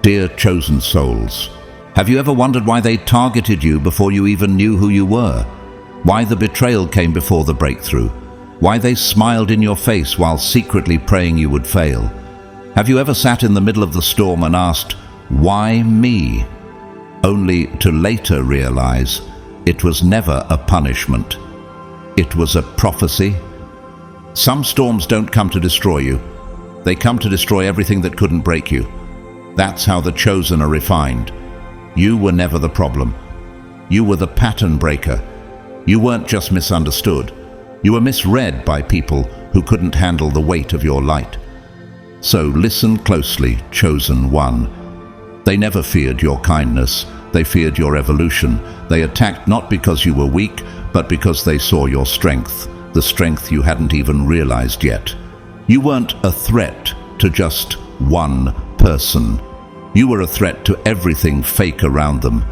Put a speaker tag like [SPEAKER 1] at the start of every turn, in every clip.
[SPEAKER 1] Dear chosen souls, have you ever wondered why they targeted you before you even knew who you were? Why the betrayal came before the breakthrough? Why they smiled in your face while secretly praying you would fail? Have you ever sat in the middle of the storm and asked, "Why me?" Only to later realize it was never a punishment. It was a prophecy. Some storms don't come to destroy you. They come to destroy everything that couldn't break you. That's how the chosen are refined. You were never the problem. You were the pattern breaker. You weren't just misunderstood. You were misread by people who couldn't handle the weight of your light. So listen closely, chosen one. They never feared your kindness. They feared your evolution. They attacked not because you were weak, but because they saw your strength, the strength you hadn't even realized yet. You weren't a threat to just one person. You were a threat to everything fake around them.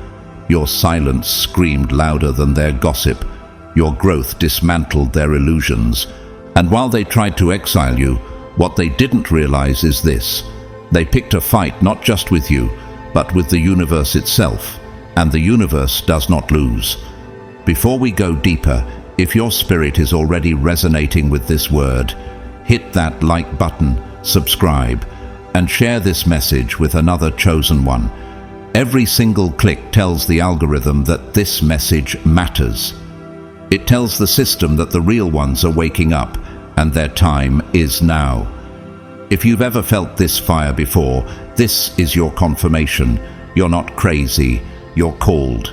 [SPEAKER 1] Your silence screamed louder than their gossip. Your growth dismantled their illusions. And while they tried to exile you, what they didn't realize is this: they picked a fight not just with you, but with the universe itself. And the universe does not lose. Before we go deeper, if your spirit is already resonating with this word, hit that like button, subscribe, and share this message with another chosen one. Every single click tells the algorithm that this message matters. It tells the system that the real ones are waking up, and their time is now. If you've ever felt this fire before, this is your confirmation. You're not crazy, you're called.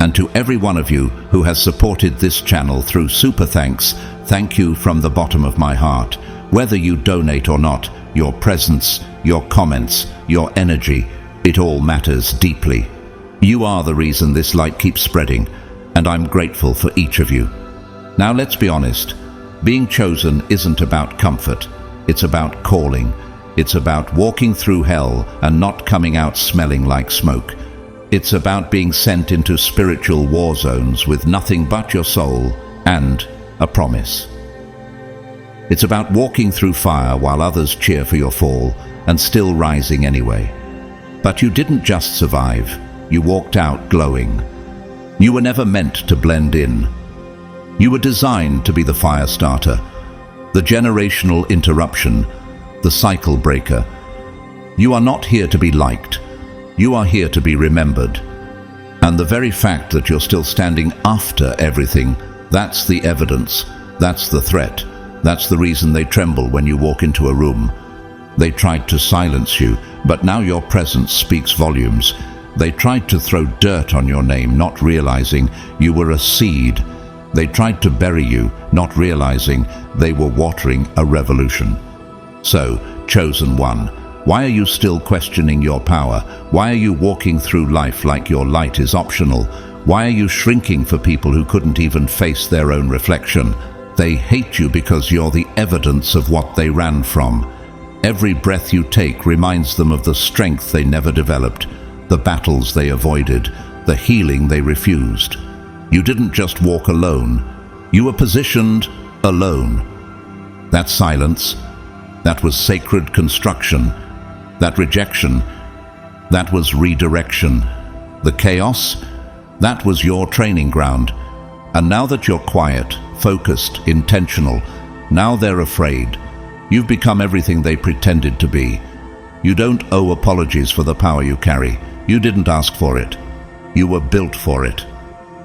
[SPEAKER 1] And to every one of you who has supported this channel through super thanks, thank you from the bottom of my heart. Whether you donate or not, your presence, your comments, your energy, it all matters deeply. You are the reason this light keeps spreading, and I'm grateful for each of you. Now let's be honest. Being chosen isn't about comfort. It's about calling. It's about walking through hell and not coming out smelling like smoke. It's about being sent into spiritual war zones with nothing but your soul and a promise. It's about walking through fire while others cheer for your fall and still rising anyway. But you didn't just survive. You walked out glowing. You were never meant to blend in. You were designed to be the fire starter, the generational interruption, the cycle breaker. You are not here to be liked. You are here to be remembered. And the very fact that you're still standing after everything, that's the evidence. That's the threat. That's the reason they tremble when you walk into a room. They tried to silence you, but now your presence speaks volumes. They tried to throw dirt on your name, not realizing you were a seed. They tried to bury you, not realizing they were watering a revolution. So, chosen one, why are you still questioning your power? Why are you walking through life like your light is optional? Why are you shrinking for people who couldn't even face their own reflection? They hate you because you're the evidence of what they ran from. Every breath you take reminds them of the strength they never developed, the battles they avoided, the healing they refused. You didn't just walk alone. You were positioned alone. That silence, that was sacred construction. That rejection, that was redirection. The chaos, that was your training ground. And now that you're quiet, focused, intentional, now they're afraid. You've become everything they pretended to be. You don't owe apologies for the power you carry. You didn't ask for it. You were built for it.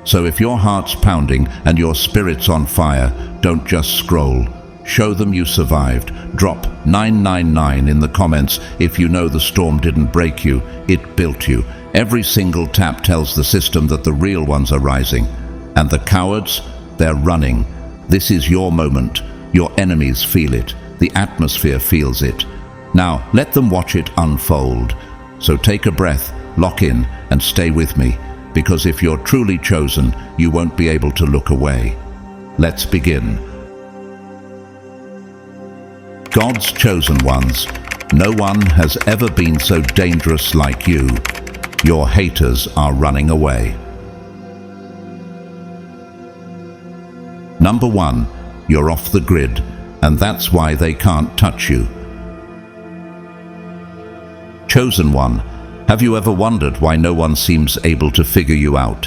[SPEAKER 1] So if your heart's pounding and your spirit's on fire, don't just scroll. Show them you survived. Drop 999 in the comments if you know the storm didn't break you, it built you. Every single tap tells the system that the real ones are rising. And the cowards, they're running. This is your moment. Your enemies feel it. The atmosphere feels it. Now, let them watch it unfold. So take a breath, lock in, and stay with me. Because if you're truly chosen, you won't be able to look away. Let's begin. God's chosen ones, no one has ever been so dangerous like you. Your haters are running away. Number 1, you're off the grid, and that's why they can't touch you. Chosen one, Have you ever wondered why no one seems able to figure you out?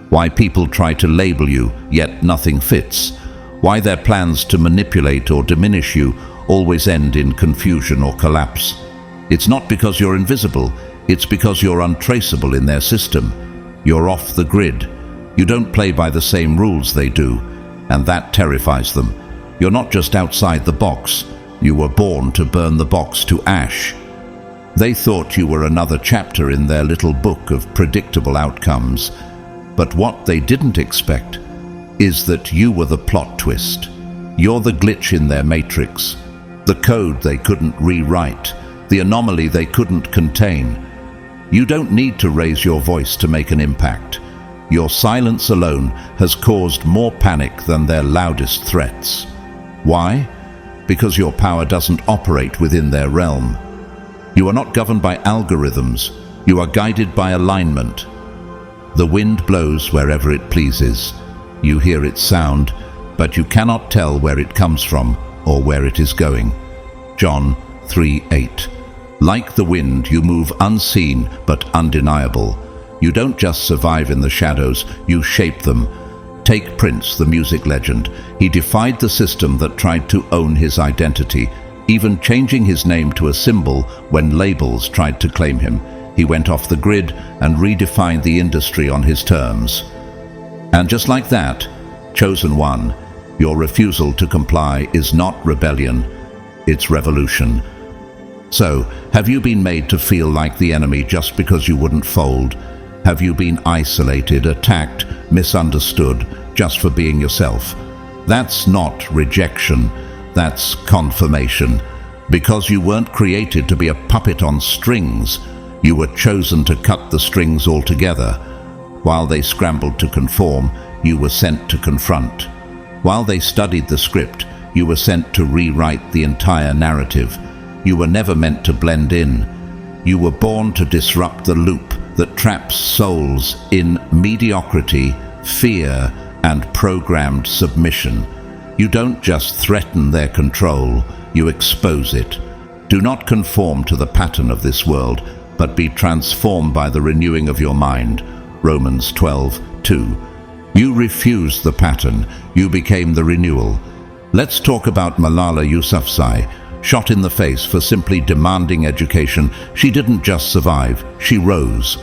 [SPEAKER 1] Why people try to label you, yet nothing fits? Why their plans to manipulate or diminish you always end in confusion or collapse? It's not because you're invisible, it's because you're untraceable in their system. You're off the grid. You don't play by the same rules they do, and that terrifies them. You're not just outside the box. You were born to burn the box to ash. They thought you were another chapter in their little book of predictable outcomes. But what they didn't expect is that you were the plot twist. You're the glitch in their matrix, the code they couldn't rewrite, the anomaly they couldn't contain. You don't need to raise your voice to make an impact. Your silence alone has caused more panic than their loudest threats. Why? Because your power doesn't operate within their realm. You are not governed by algorithms. You are guided by alignment. The wind blows wherever it pleases. You hear its sound, but you cannot tell where it comes from or where it is going. John 3:8. Like the wind, you move unseen but undeniable. You don't just survive in the shadows, you shape them. Take Prince, the music legend. He defied the system that tried to own his identity, even changing his name to a symbol when labels tried to claim him. He went off the grid and redefined the industry on his terms. And just like that, chosen one, your refusal to comply is not rebellion, it's revolution. So, have you been made to feel like the enemy just because you wouldn't fold? Have you been isolated, attacked, misunderstood just for being yourself? That's not rejection, that's confirmation. Because you weren't created to be a puppet on strings, you were chosen to cut the strings altogether. While they scrambled to conform, you were sent to confront. While they studied the script, you were sent to rewrite the entire narrative. You were never meant to blend in. You were born to disrupt the loop that traps souls in mediocrity, fear, and programmed submission. You don't just threaten their control, you expose it. Do not conform to the pattern of this world, but be transformed by the renewing of your mind. Romans 12:2. You refused the pattern, you became the renewal. Let's talk about Malala Yousafzai. Shot in the face for simply demanding education, she didn't just survive, she rose.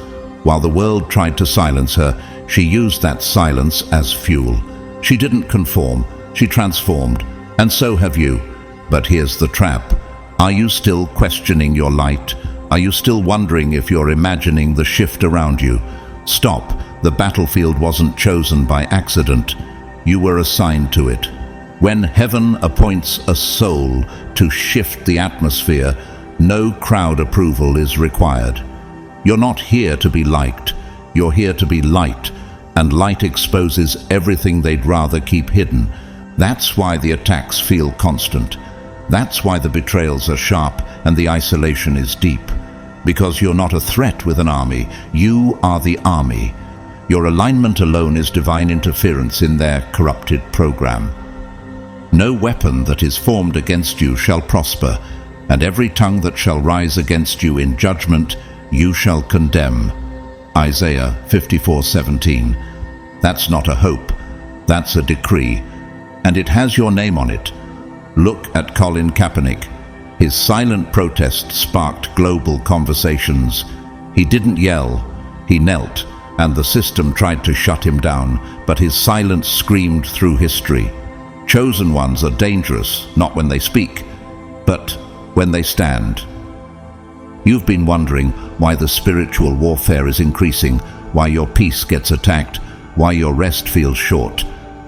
[SPEAKER 1] While the world tried to silence her, she used that silence as fuel. She didn't conform, she transformed, and so have you. But here's the trap. Are you still questioning your light? Are you still wondering if you're imagining the shift around you? Stop. The battlefield wasn't chosen by accident. You were assigned to it. When heaven appoints a soul to shift the atmosphere, no crowd approval is required. You're not here to be liked. You're here to be light, and light exposes everything they'd rather keep hidden. That's why the attacks feel constant. That's why the betrayals are sharp and the isolation is deep. Because you're not a threat with an army. You are the army. Your alignment alone is divine interference in their corrupted program. No weapon that is formed against you shall prosper, and every tongue that shall rise against you in judgment you shall condemn. Isaiah 54:17. That's not a hope, that's a decree, and it has your name on it. Look at Colin Kaepernick. His silent protest sparked global conversations. He didn't yell, he knelt, and the system tried to shut him down, but his silence screamed through history. Chosen ones are dangerous, not when they speak, but when they stand. You've been wondering why the spiritual warfare is increasing, why your peace gets attacked, why your rest feels short.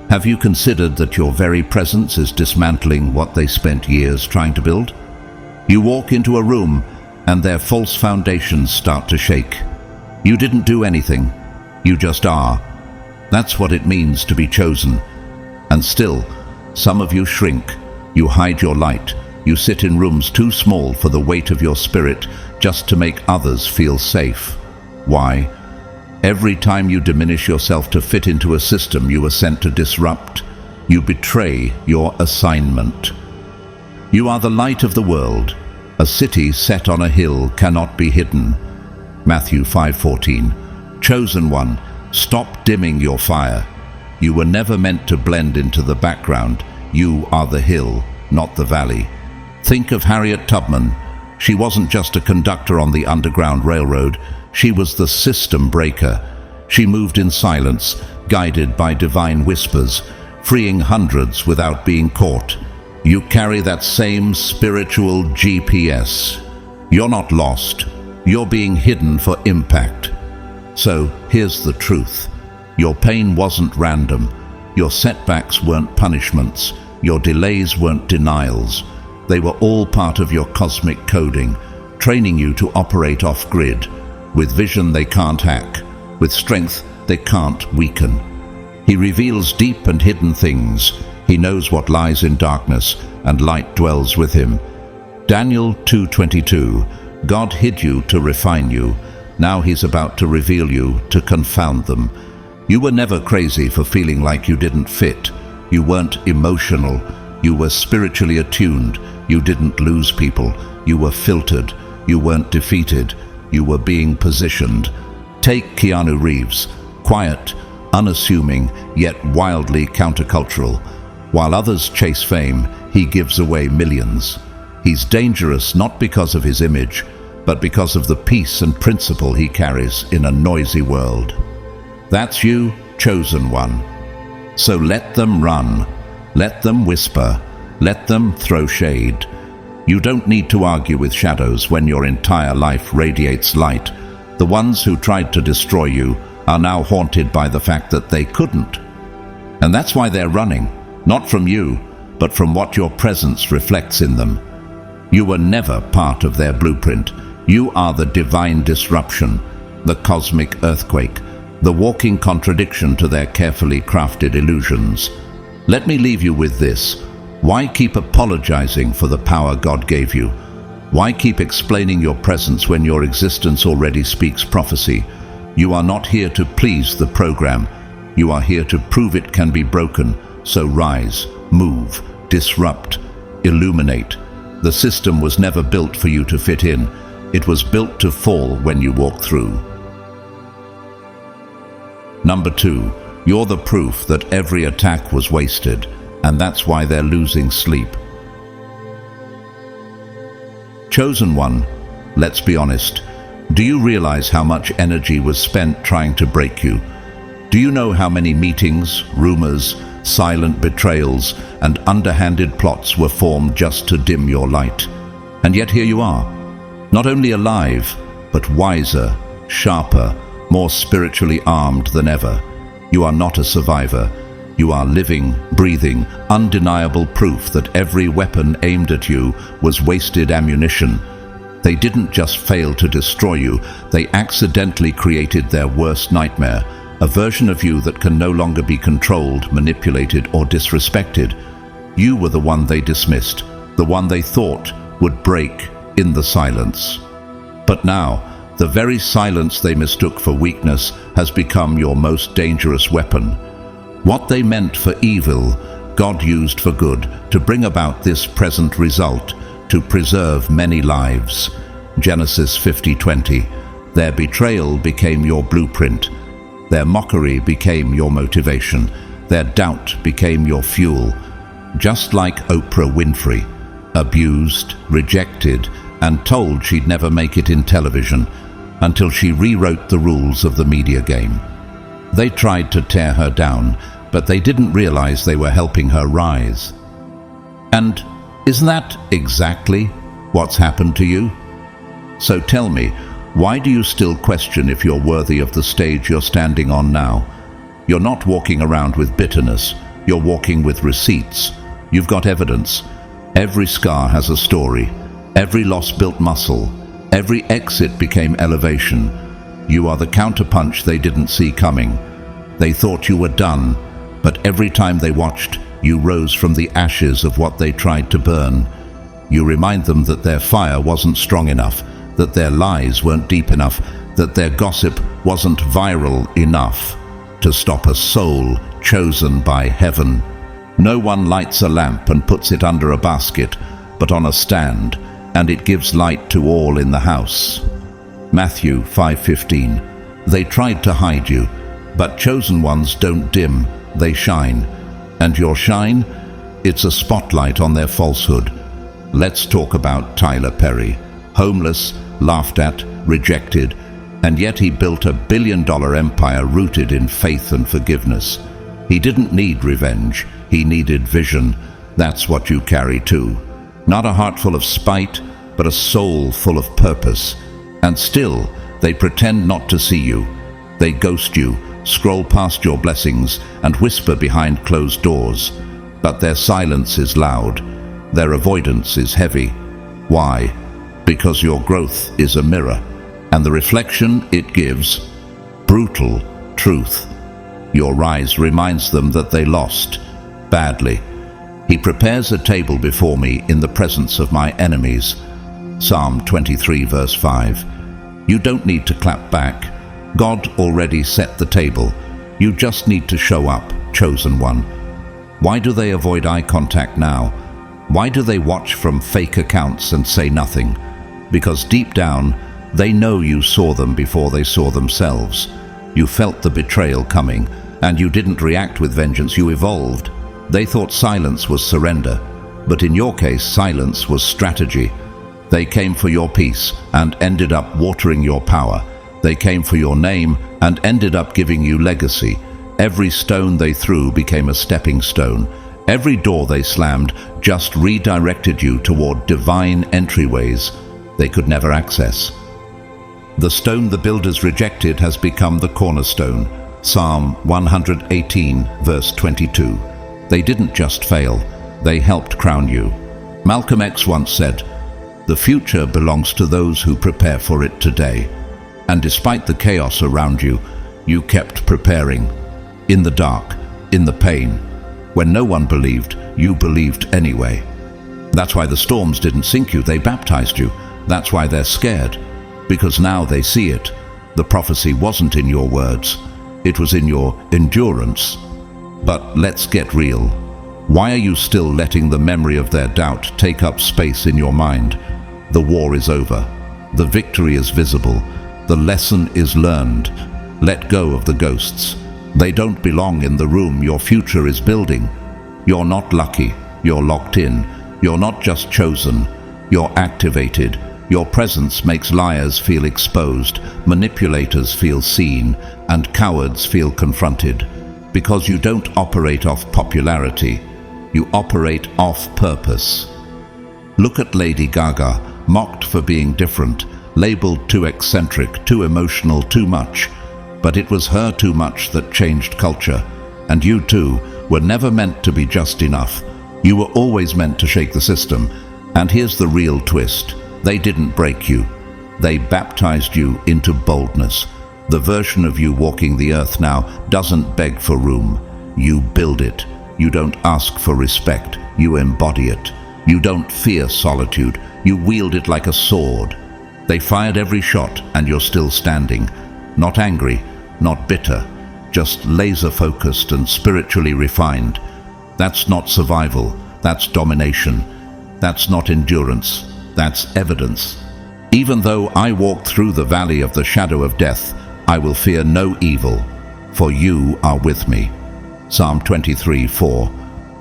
[SPEAKER 1] Have you considered that your very presence is dismantling what they spent years trying to build? You walk into a room and their false foundations start to shake. You didn't do anything, you just are. That's what it means to be chosen. And still, some of you shrink, you hide your light, you sit in rooms too small for the weight of your spirit just to make others feel safe. Why? Every time you diminish yourself to fit into a system you were sent to disrupt, you betray your assignment. You are the light of the world. A city set on a hill cannot be hidden. Matthew 5:14. Chosen one, stop dimming your fire. You were never meant to blend into the background. You are the hill, not the valley. Think of Harriet Tubman. She wasn't just a conductor on the Underground Railroad. She was the system breaker. She moved in silence, guided by divine whispers, freeing hundreds without being caught. You carry that same spiritual GPS. You're not lost. You're being hidden for impact. So here's the truth. Your pain wasn't random. Your setbacks weren't punishments. Your delays weren't denials. They were all part of your cosmic coding, training you to operate off-grid, with vision they can't hack, with strength they can't weaken. He reveals deep and hidden things. He knows what lies in darkness, and light dwells with him. Daniel 2:22. God hid you to refine you. Now he's about to reveal you to confound them. You were never crazy for feeling like you didn't fit. You weren't emotional. You were spiritually attuned. You didn't lose people. You were filtered. You weren't defeated. You were being positioned. Take Keanu Reeves. Quiet, unassuming, yet wildly countercultural. While others chase fame, he gives away millions. He's dangerous not because of his image, but because of the peace and principle he carries in a noisy world. That's you, chosen one. So let them run. Let them whisper. Let them throw shade. You don't need to argue with shadows when your entire life radiates light. The ones who tried to destroy you are now haunted by the fact that they couldn't. And that's why they're running, not from you, but from what your presence reflects in them. You were never part of their blueprint. You are the divine disruption, the cosmic earthquake, the walking contradiction to their carefully crafted illusions. Let me leave you with this. Why keep apologizing for the power God gave you? Why keep explaining your presence when your existence already speaks prophecy? You are not here to please the program. You are here to prove it can be broken. So rise, move, disrupt, illuminate. The system was never built for you to fit in. It was built to fall when you walk through. Number 2, you're the proof that every attack was wasted, and that's why they're losing sleep. Chosen one, let's be honest. Do you realize how much energy was spent trying to break you? Do you know how many meetings, rumors, silent betrayals, and underhanded plots were formed just to dim your light? And yet here you are, not only alive, but wiser, sharper, more spiritually armed than ever. You are not a survivor. You are living, breathing, undeniable proof that every weapon aimed at you was wasted ammunition. They didn't just fail to destroy you, they accidentally created their worst nightmare, a version of you that can no longer be controlled, manipulated, or disrespected. You were the one they dismissed, the one they thought would break in the silence. But now, the very silence they mistook for weakness has become your most dangerous weapon. What they meant for evil, God used for good to bring about this present result, to preserve many lives. Genesis 50:20. Their betrayal became your blueprint. Their mockery became your motivation. Their doubt became your fuel. Just like Oprah Winfrey, abused, rejected, and told she'd never make it in television, until she rewrote the rules of the media game. They tried to tear her down, but they didn't realize they were helping her rise. And isn't that exactly what's happened to you? So tell me, why do you still question if you're worthy of the stage you're standing on now? You're not walking around with bitterness. You're walking with receipts. You've got evidence. Every scar has a story. Every loss built muscle. Every exit became elevation. You are the counterpunch they didn't see coming. They thought you were done, but every time they watched, you rose from the ashes of what they tried to burn. You remind them that their fire wasn't strong enough, that their lies weren't deep enough, that their gossip wasn't viral enough to stop a soul chosen by heaven. No one lights a lamp and puts it under a basket, but on a stand, and it gives light to all in the house. Matthew 5:15. They tried to hide you, but chosen ones don't dim, they shine. And your shine? It's a spotlight on their falsehood. Let's talk about Tyler Perry. Homeless, laughed at, rejected, and yet he built a billion-dollar empire rooted in faith and forgiveness. He didn't need revenge, he needed vision. That's what you carry too. Not a heart full of spite, but a soul full of purpose. And still, they pretend not to see you. They ghost you, scroll past your blessings, and whisper behind closed doors. But their silence is loud. Their avoidance is heavy. Why? Because your growth is a mirror, and the reflection it gives, brutal truth. Your rise reminds them that they lost badly. He prepares a table before me in the presence of my enemies. Psalm 23 verse 5. You don't need to clap back. God already set the table. You just need to show up, chosen one. Why do they avoid eye contact now? Why do they watch from fake accounts and say nothing? Because deep down, they know you saw them before they saw themselves. You felt the betrayal coming, and you didn't react with vengeance, you evolved. They thought silence was surrender, but in your case, silence was strategy. They came for your peace and ended up watering your power. They came for your name and ended up giving you legacy. Every stone they threw became a stepping stone. Every door they slammed just redirected you toward divine entryways they could never access. The stone the builders rejected has become the cornerstone. Psalm 118, verse 22. They didn't just fail, they helped crown you. Malcolm X once said, "The future belongs to those who prepare for it today." And despite the chaos around you, you kept preparing. In the dark, in the pain. When no one believed, you believed anyway. That's why the storms didn't sink you, they baptized you. That's why they're scared, because now they see it. The prophecy wasn't in your words, it was in your endurance. But let's get real. Why are you still letting the memory of their doubt take up space in your mind? The war is over. The victory is visible. The lesson is learned. Let go of the ghosts. They don't belong in the room your future is building. You're not lucky. You're locked in. You're not just chosen. You're activated. Your presence makes liars feel exposed, manipulators feel seen, and cowards feel confronted. Because you don't operate off popularity. You operate off purpose. Look at Lady Gaga, mocked for being different, labeled too eccentric, too emotional, too much. But it was her too much that changed culture. And you too were never meant to be just enough. You were always meant to shake the system. And here's the real twist. They didn't break you. They baptized you into boldness. The version of you walking the earth now doesn't beg for room. You build it. You don't ask for respect. You embody it. You don't fear solitude. You wield it like a sword. They fired every shot and you're still standing. Not angry, not bitter, just laser-focused and spiritually refined. That's not survival. That's domination. That's not endurance. That's evidence. Even though I walk through the valley of the shadow of death, I will fear no evil, for you are with me. Psalm 23:4.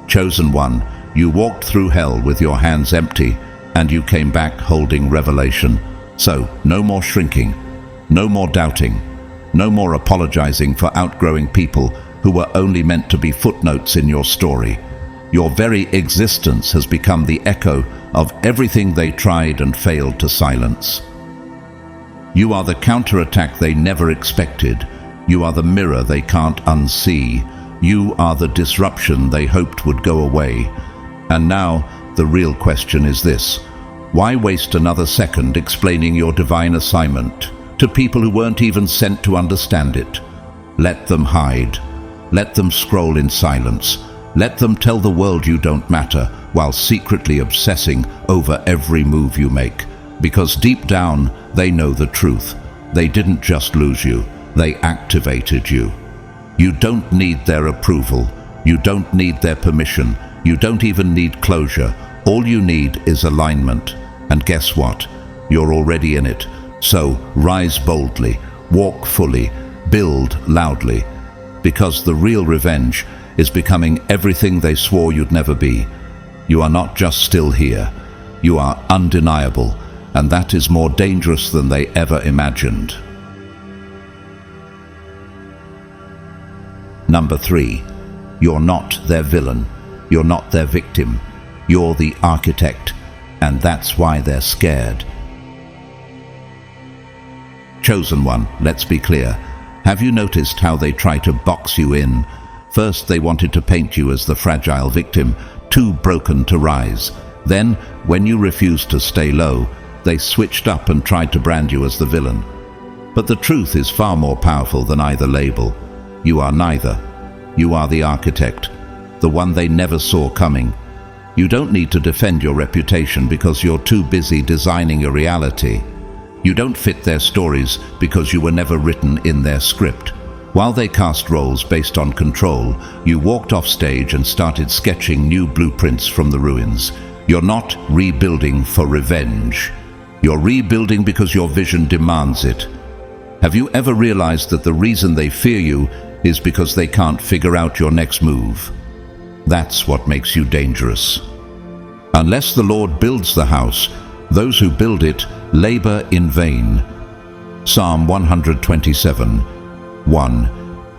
[SPEAKER 1] Chosen one, you walked through hell with your hands empty, and you came back holding revelation. So, no more shrinking, no more doubting, no more apologizing for outgrowing people who were only meant to be footnotes in your story. Your very existence has become the echo of everything they tried and failed to silence. You are the counterattack they never expected. You are the mirror they can't unsee. You are the disruption they hoped would go away. And now, the real question is this. Why waste another second explaining your divine assignment to people who weren't even sent to understand it? Let them hide. Let them scroll in silence. Let them tell the world you don't matter while secretly obsessing over every move you make. Because deep down, they know the truth. They didn't just lose you, they activated you. You don't need their approval. You don't need their permission. You don't even need closure. All you need is alignment. And guess what? You're already in it. So rise boldly, walk fully, build loudly, because the real revenge is becoming everything they swore you'd never be. You are not just still here, you are undeniable, and that is more dangerous than they ever imagined. Number 3. You're not their villain. You're not their victim. You're the architect, and that's why they're scared. Chosen one, let's be clear. Have you noticed how they try to box you in? First, they wanted to paint you as the fragile victim, too broken to rise. Then, when you refused to stay low, they switched up and tried to brand you as the villain. But the truth is far more powerful than either label. You are neither. You are the architect, the one they never saw coming. You don't need to defend your reputation because you're too busy designing your reality. You don't fit their stories because you were never written in their script. While they cast roles based on control, you walked off stage and started sketching new blueprints from the ruins. You're not rebuilding for revenge. You're rebuilding because your vision demands it. Have you ever realized that the reason they fear you is because they can't figure out your next move? That's what makes you dangerous. Unless the Lord builds the house, those who build it labor in vain. Psalm 127:1.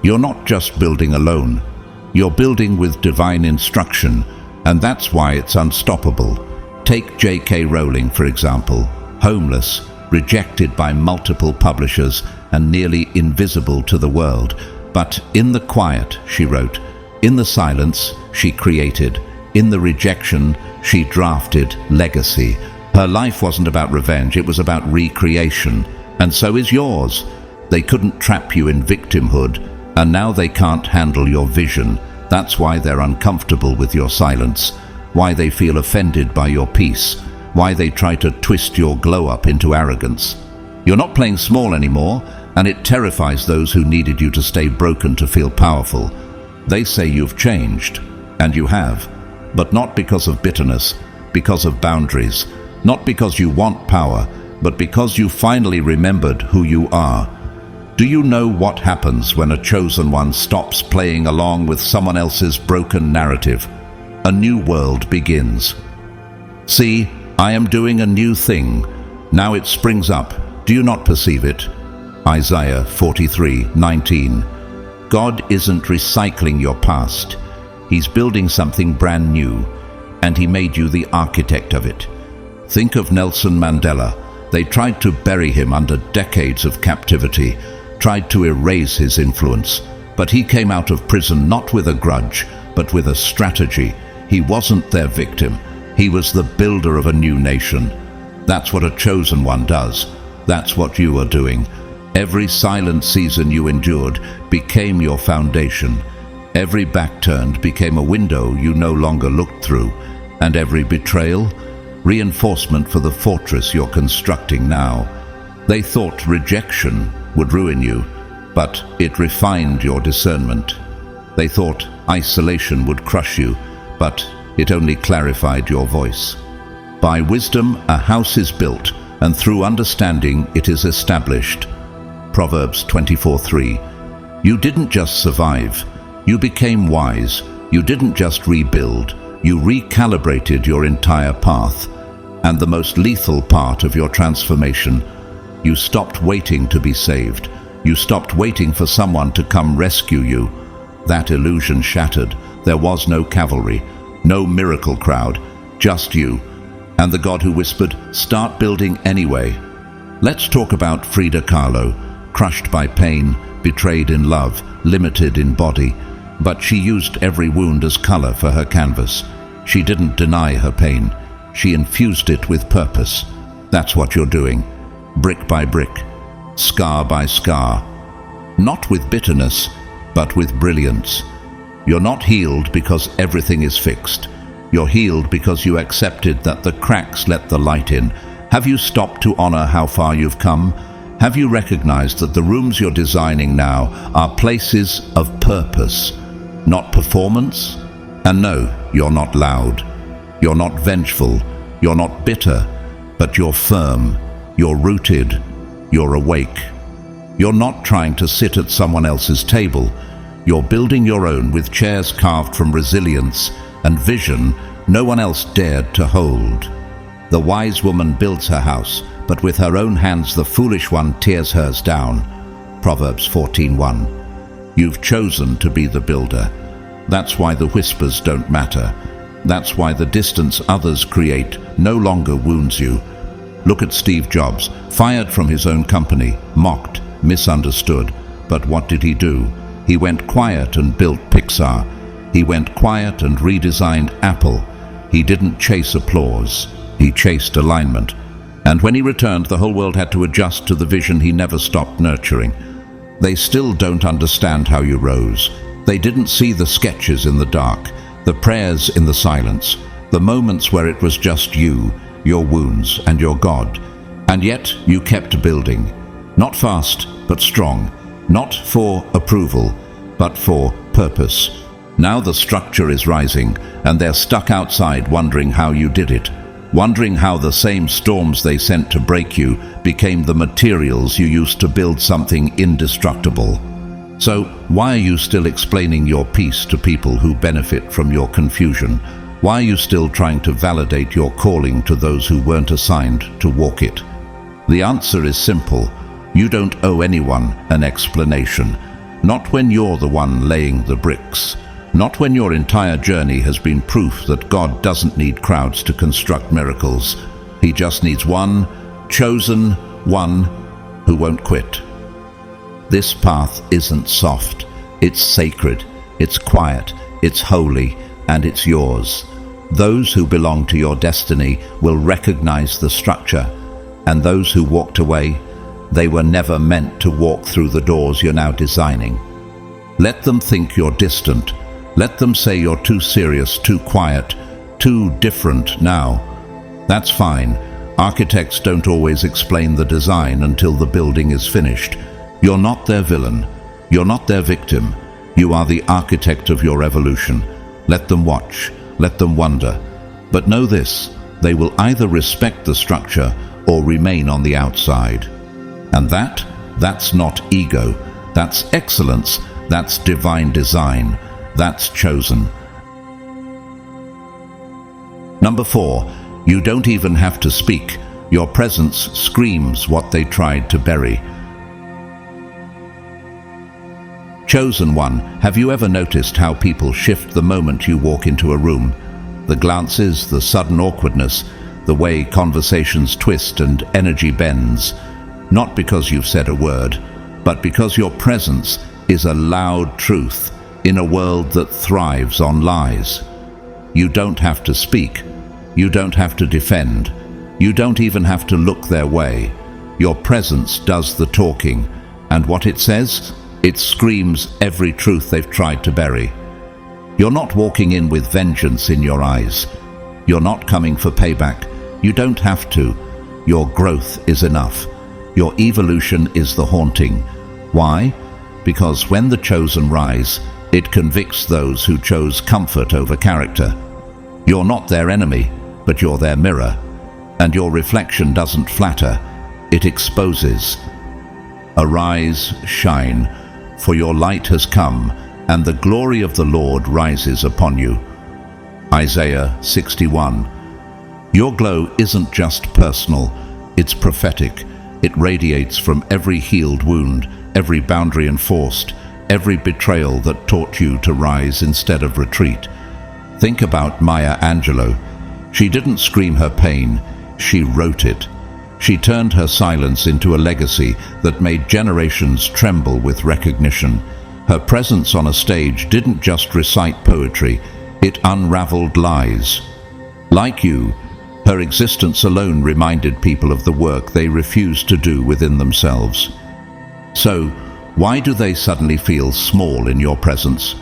[SPEAKER 1] You're not just building alone. You're building with divine instruction, and that's why it's unstoppable. Take J.K. Rowling, for example. Homeless, rejected by multiple publishers, and nearly invisible to the world. But in the quiet, she wrote. In the silence, she created. In the rejection, she drafted legacy. Her life wasn't about revenge, it was about recreation. And so is yours. They couldn't trap you in victimhood, and now they can't handle your vision. That's why they're uncomfortable with your silence, why they feel offended by your peace, why they try to twist your glow-up into arrogance. You're not playing small anymore, and it terrifies those who needed you to stay broken to feel powerful. They say you've changed, and you have, but not because of bitterness, because of boundaries. Not because you want power, but because you finally remembered who you are. Do you know what happens when a chosen one stops playing along with someone else's broken narrative? A new world begins. See, I am doing a new thing. Now it springs up. Do you not perceive it? Isaiah 43:19. God isn't recycling your past. He's building something brand new, and He made you the architect of it. Think of Nelson Mandela. They tried to bury him under decades of captivity, tried to erase his influence, but he came out of prison not with a grudge, but with a strategy. He wasn't their victim. He was the builder of a new nation. That's what a chosen one does. That's what you are doing. Every silent season you endured became your foundation. Every back turned became a window you no longer looked through, and every betrayal, reinforcement for the fortress you're constructing now. They thought rejection would ruin you, but it refined your discernment. They thought isolation would crush you, but it only clarified your voice. By wisdom a house is built, and through understanding it is established. Proverbs 24:3. You didn't just survive, you became wise. You didn't just rebuild, you recalibrated your entire path. And the most lethal part of your transformation, you stopped waiting to be saved. You stopped waiting for someone to come rescue you. That illusion shattered. There was no cavalry, no miracle crowd, just you. And the God who whispered, start building anyway. Let's talk about Frida Kahlo, crushed by pain, betrayed in love, limited in body. But she used every wound as color for her canvas. She didn't deny her pain. She infused it with purpose. That's what you're doing, brick by brick, scar by scar. Not with bitterness, but with brilliance. You're not healed because everything is fixed. You're healed because you accepted that the cracks let the light in. Have you stopped to honor how far you've come? Have you recognized that the rooms you're designing now are places of purpose, not performance? And no, you're not loud. You're not vengeful, you're not bitter, but you're firm, you're rooted, You're awake. You're not trying to sit at someone else's table. You're building your own with chairs carved from resilience and vision no one else dared to hold. The wise woman builds her house, but with her own hands the foolish one tears hers down. Proverbs 14:1. You've chosen to be the builder. That's why the whispers don't matter. That's why the distance others create no longer wounds you. Look at Steve Jobs, fired from his own company, mocked, misunderstood. But what did he do? He went quiet and built Pixar. He went quiet and redesigned Apple. He didn't chase applause. He chased alignment. And when he returned, the whole world had to adjust to the vision he never stopped nurturing. They still don't understand how you rose. They didn't see the sketches in the dark, the prayers in the silence, the moments where it was just you, your wounds, and your God. And yet you kept building. Not fast, but strong. Not for approval, but for purpose. Now the structure is rising, and they're stuck outside wondering how you did it. Wondering how the same storms they sent to break you became the materials you used to build something indestructible. So, why are you still explaining your peace to people who benefit from your confusion? Why are you still trying to validate your calling to those who weren't assigned to walk it? The answer is simple. You don't owe anyone an explanation. Not when you're the one laying the bricks. Not when your entire journey has been proof that God doesn't need crowds to construct miracles. He just needs one, chosen one, who won't quit. This path isn't soft. It's sacred. It's quiet. It's holy. And it's yours. Those who belong to your destiny will recognize the structure. And those who walked away, they were never meant to walk through the doors you're now designing. Let them think you're distant. Let them say you're too serious, too quiet, too different now. That's fine. Architects don't always explain the design until the building is finished. You're not their villain. You're not their victim. You are the architect of your evolution. Let them watch. Let them wonder. But know this, they will either respect the structure or remain on the outside. And that's not ego. That's excellence. That's divine design. That's chosen. Number 4, you don't even have to speak. Your presence screams what they tried to bury. Chosen one, have you ever noticed how people shift the moment you walk into a room? The glances, the sudden awkwardness, the way conversations twist and energy bends. Not because you've said a word, but because your presence is a loud truth in a world that thrives on lies. You don't have to speak. You don't have to defend. You don't even have to look their way. Your presence does the talking, and what it says? It screams every truth they've tried to bury. You're not walking in with vengeance in your eyes. You're not coming for payback. You don't have to. Your growth is enough. Your evolution is the haunting. Why? Because when the chosen rise, it convicts those who chose comfort over character. You're not their enemy, but you're their mirror. And your reflection doesn't flatter, it exposes. Arise, shine, for your light has come, and the glory of the Lord rises upon you. Isaiah 61. Your glow isn't just personal, it's prophetic. It radiates from every healed wound, every boundary enforced, every betrayal that taught you to rise instead of retreat. Think about Maya Angelou. She didn't scream her pain, she wrote it. She turned her silence into a legacy that made generations tremble with recognition. Her presence on a stage didn't just recite poetry, it unraveled lies. Like you, her existence alone reminded people of the work they refused to do within themselves. So, why do they suddenly feel small in your presence?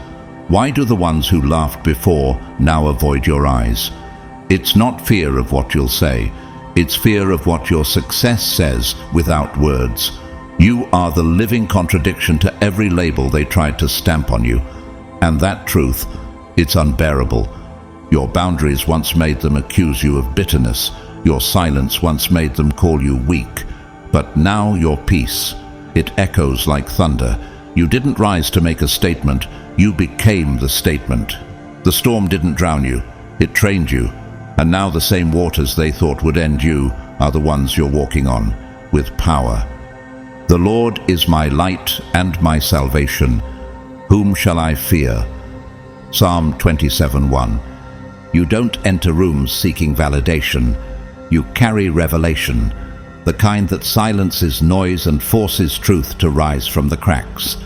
[SPEAKER 1] Why do the ones who laughed before now avoid your eyes? It's not fear of what you'll say. It's fear of what your success says without words. You are the living contradiction to every label they tried to stamp on you. And that truth, it's unbearable. Your boundaries once made them accuse you of bitterness. Your silence once made them call you weak. But now your peace, it echoes like thunder. You didn't rise to make a statement, you became the statement. The storm didn't drown you, it trained you. And now the same waters they thought would end you are the ones you're walking on, with power. The Lord is my light and my salvation. Whom shall I fear? Psalm 27:1. You don't enter rooms seeking validation. You carry revelation, the kind that silences noise and forces truth to rise from the cracks.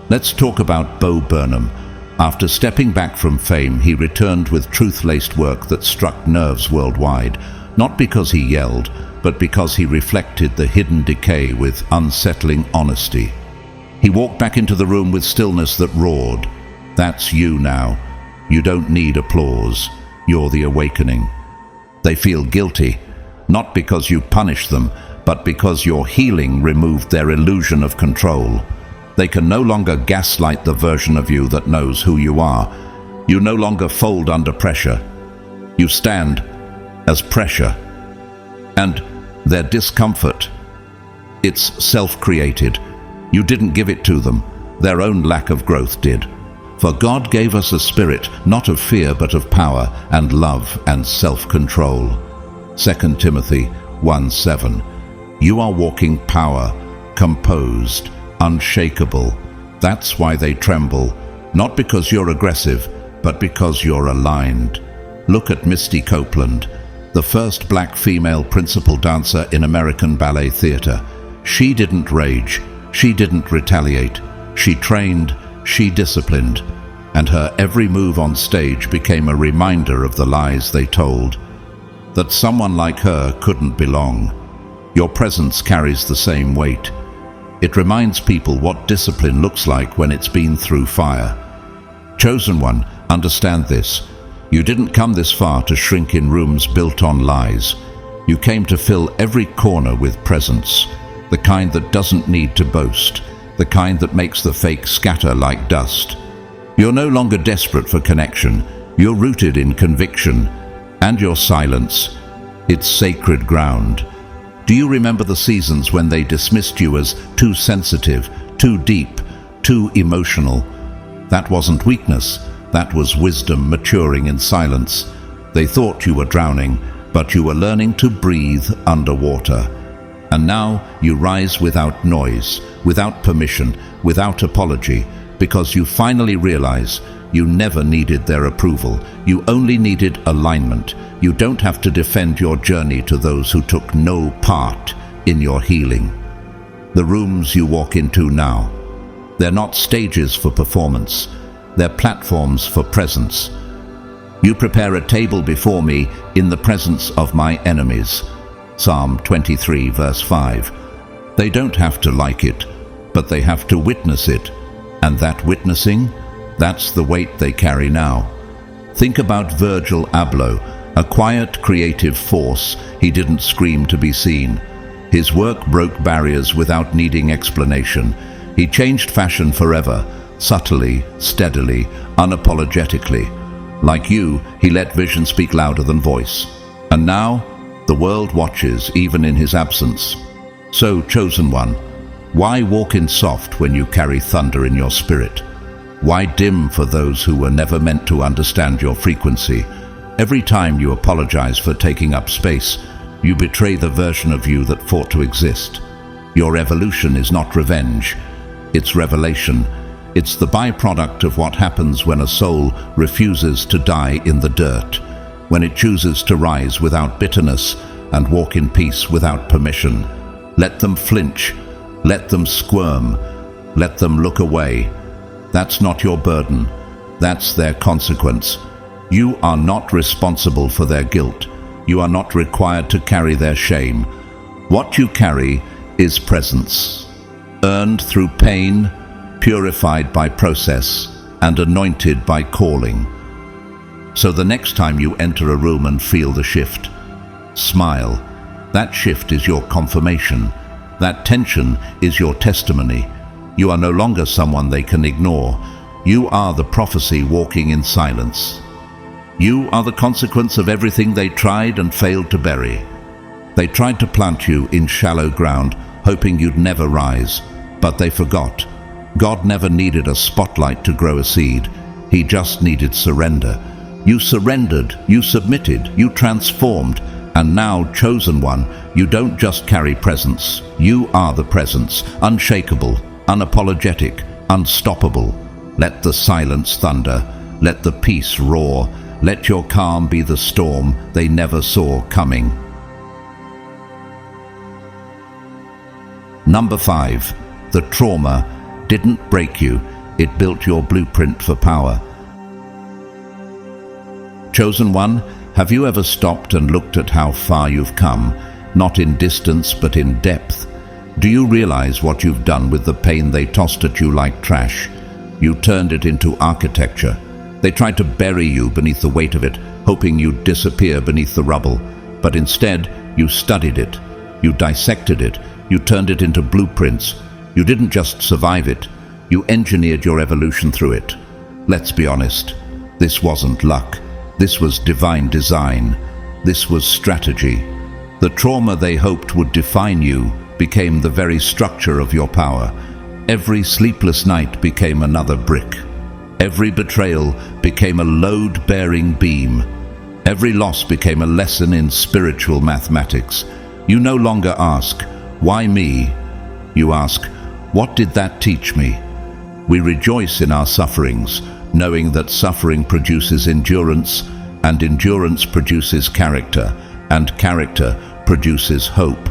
[SPEAKER 1] Let's talk about Bo Burnham. After stepping back from fame, he returned with truth-laced work that struck nerves worldwide, not because he yelled, but because he reflected the hidden decay with unsettling honesty. He walked back into the room with stillness that roared. That's you now. You don't need applause. You're the awakening. They feel guilty, not because you punished them, but because your healing removed their illusion of control. They can no longer gaslight the version of you that knows who you are. You no longer fold under pressure. You stand as pressure. And their discomfort, it's self-created. You didn't give it to them. Their own lack of growth did. For God gave us a spirit, not of fear, but of power and love and self-control. 2 Timothy 1:7. You are walking power, composed, unshakable. That's why they tremble, not because you're aggressive, but because you're aligned. Look at Misty Copeland, the first black female principal dancer in American ballet theater. She didn't rage, she didn't retaliate. She trained, she disciplined, and her every move on stage became a reminder of the lies they told, that someone like her couldn't belong. Your presence carries the same weight. It reminds people what discipline looks like when it's been through fire. Chosen one, understand this. You didn't come this far to shrink in rooms built on lies. You came to fill every corner with presence, the kind that doesn't need to boast, the kind that makes the fake scatter like dust. You're no longer desperate for connection. You're rooted in conviction. And your silence, it's sacred ground. Do you remember the seasons when they dismissed you as too sensitive, too deep, too emotional? That wasn't weakness. That was wisdom maturing in silence. They thought you were drowning, but you were learning to breathe underwater. And now you rise without noise, without permission, without apology, because you finally realize you never needed their approval. You only needed alignment. You don't have to defend your journey to those who took no part in your healing. The rooms you walk into now, they're not stages for performance. They're platforms for presence. You prepare a table before me in the presence of my enemies. Psalm 23 verse 5. They don't have to like it, but they have to witness it. And that witnessing, that's the weight they carry now. Think about Virgil Abloh, a quiet, creative force. He didn't scream to be seen. His work broke barriers without needing explanation. He changed fashion forever, subtly, steadily, unapologetically. Like you, he let vision speak louder than voice. And now, the world watches, even in his absence. So, chosen one, why walk in soft when you carry thunder in your spirit? Why dim for those who were never meant to understand your frequency? Every time you apologize for taking up space, you betray the version of you that fought to exist. Your evolution is not revenge, it's revelation. It's the byproduct of what happens when a soul refuses to die in the dirt, when it chooses to rise without bitterness and walk in peace without permission. Let them flinch, let them squirm, let them look away. That's not your burden, that's their consequence. You are not responsible for their guilt. You are not required to carry their shame. What you carry is presence, earned through pain, purified by process, and anointed by calling. So the next time you enter a room and feel the shift, smile. That shift is your confirmation. That tension is your testimony. You are no longer someone they can ignore. You are the prophecy walking in silence. You are the consequence of everything they tried and failed to bury. They tried to plant you in shallow ground, hoping you'd never rise. But they forgot. God never needed a spotlight to grow a seed. He just needed surrender. You surrendered, you submitted, you transformed, and now, chosen one, you don't just carry presence. You are the presence, unshakable, unapologetic, unstoppable. Let the silence thunder, let the peace roar, let your calm be the storm they never saw coming. Number 5. The trauma didn't break you, it built your blueprint for power. Chosen one, have you ever stopped and looked at how far you've come, not in distance but in depth? Do you realize what you've done with the pain they tossed at you like trash? You turned it into architecture. They tried to bury you beneath the weight of it, hoping you'd disappear beneath the rubble. But instead, you studied it, you dissected it, you turned it into blueprints. You didn't just survive it, you engineered your evolution through it. Let's be honest, this wasn't luck. This was divine design. This was strategy. The trauma they hoped would define you became the very structure of your power. Every sleepless night became another brick. Every betrayal became a load-bearing beam. Every loss became a lesson in spiritual mathematics. You no longer ask, "Why me?" You ask, "What did that teach me?" We rejoice in our sufferings, knowing that suffering produces endurance, and endurance produces character, and character produces hope.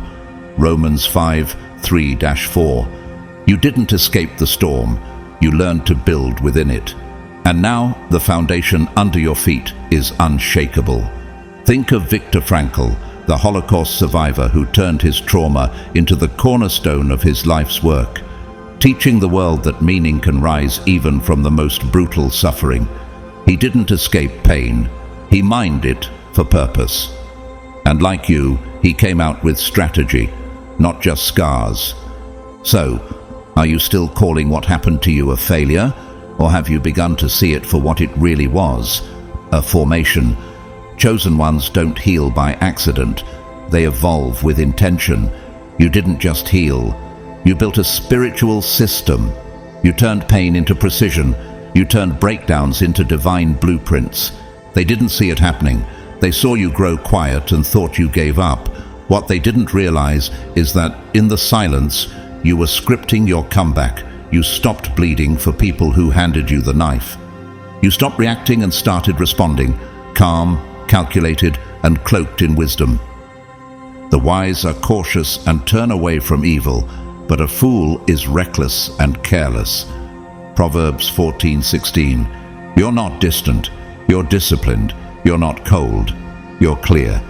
[SPEAKER 1] Romans 5:3-4. You didn't escape the storm, you learned to build within it. And now the foundation under your feet is unshakable. Think of Viktor Frankl, the Holocaust survivor who turned his trauma into the cornerstone of his life's work, teaching the world that meaning can rise even from the most brutal suffering. He didn't escape pain, he mined it for purpose. And like you, he came out with strategy, not just scars. So, are you still calling what happened to you a failure, or have you begun to see it for what it really was, a formation? Chosen ones don't heal by accident, they evolve with intention. You didn't just heal, you built a spiritual system. You turned pain into precision, you turned breakdowns into divine blueprints. They didn't see it happening, they saw you grow quiet and thought you gave up. What they didn't realize is that in the silence, you were scripting your comeback. You stopped bleeding for people who handed you the knife. You stopped reacting and started responding, calm, calculated, and cloaked in wisdom. The wise are cautious and turn away from evil, but a fool is reckless and careless. Proverbs 14:16. You're not distant, you're disciplined, you're not cold, you're clear.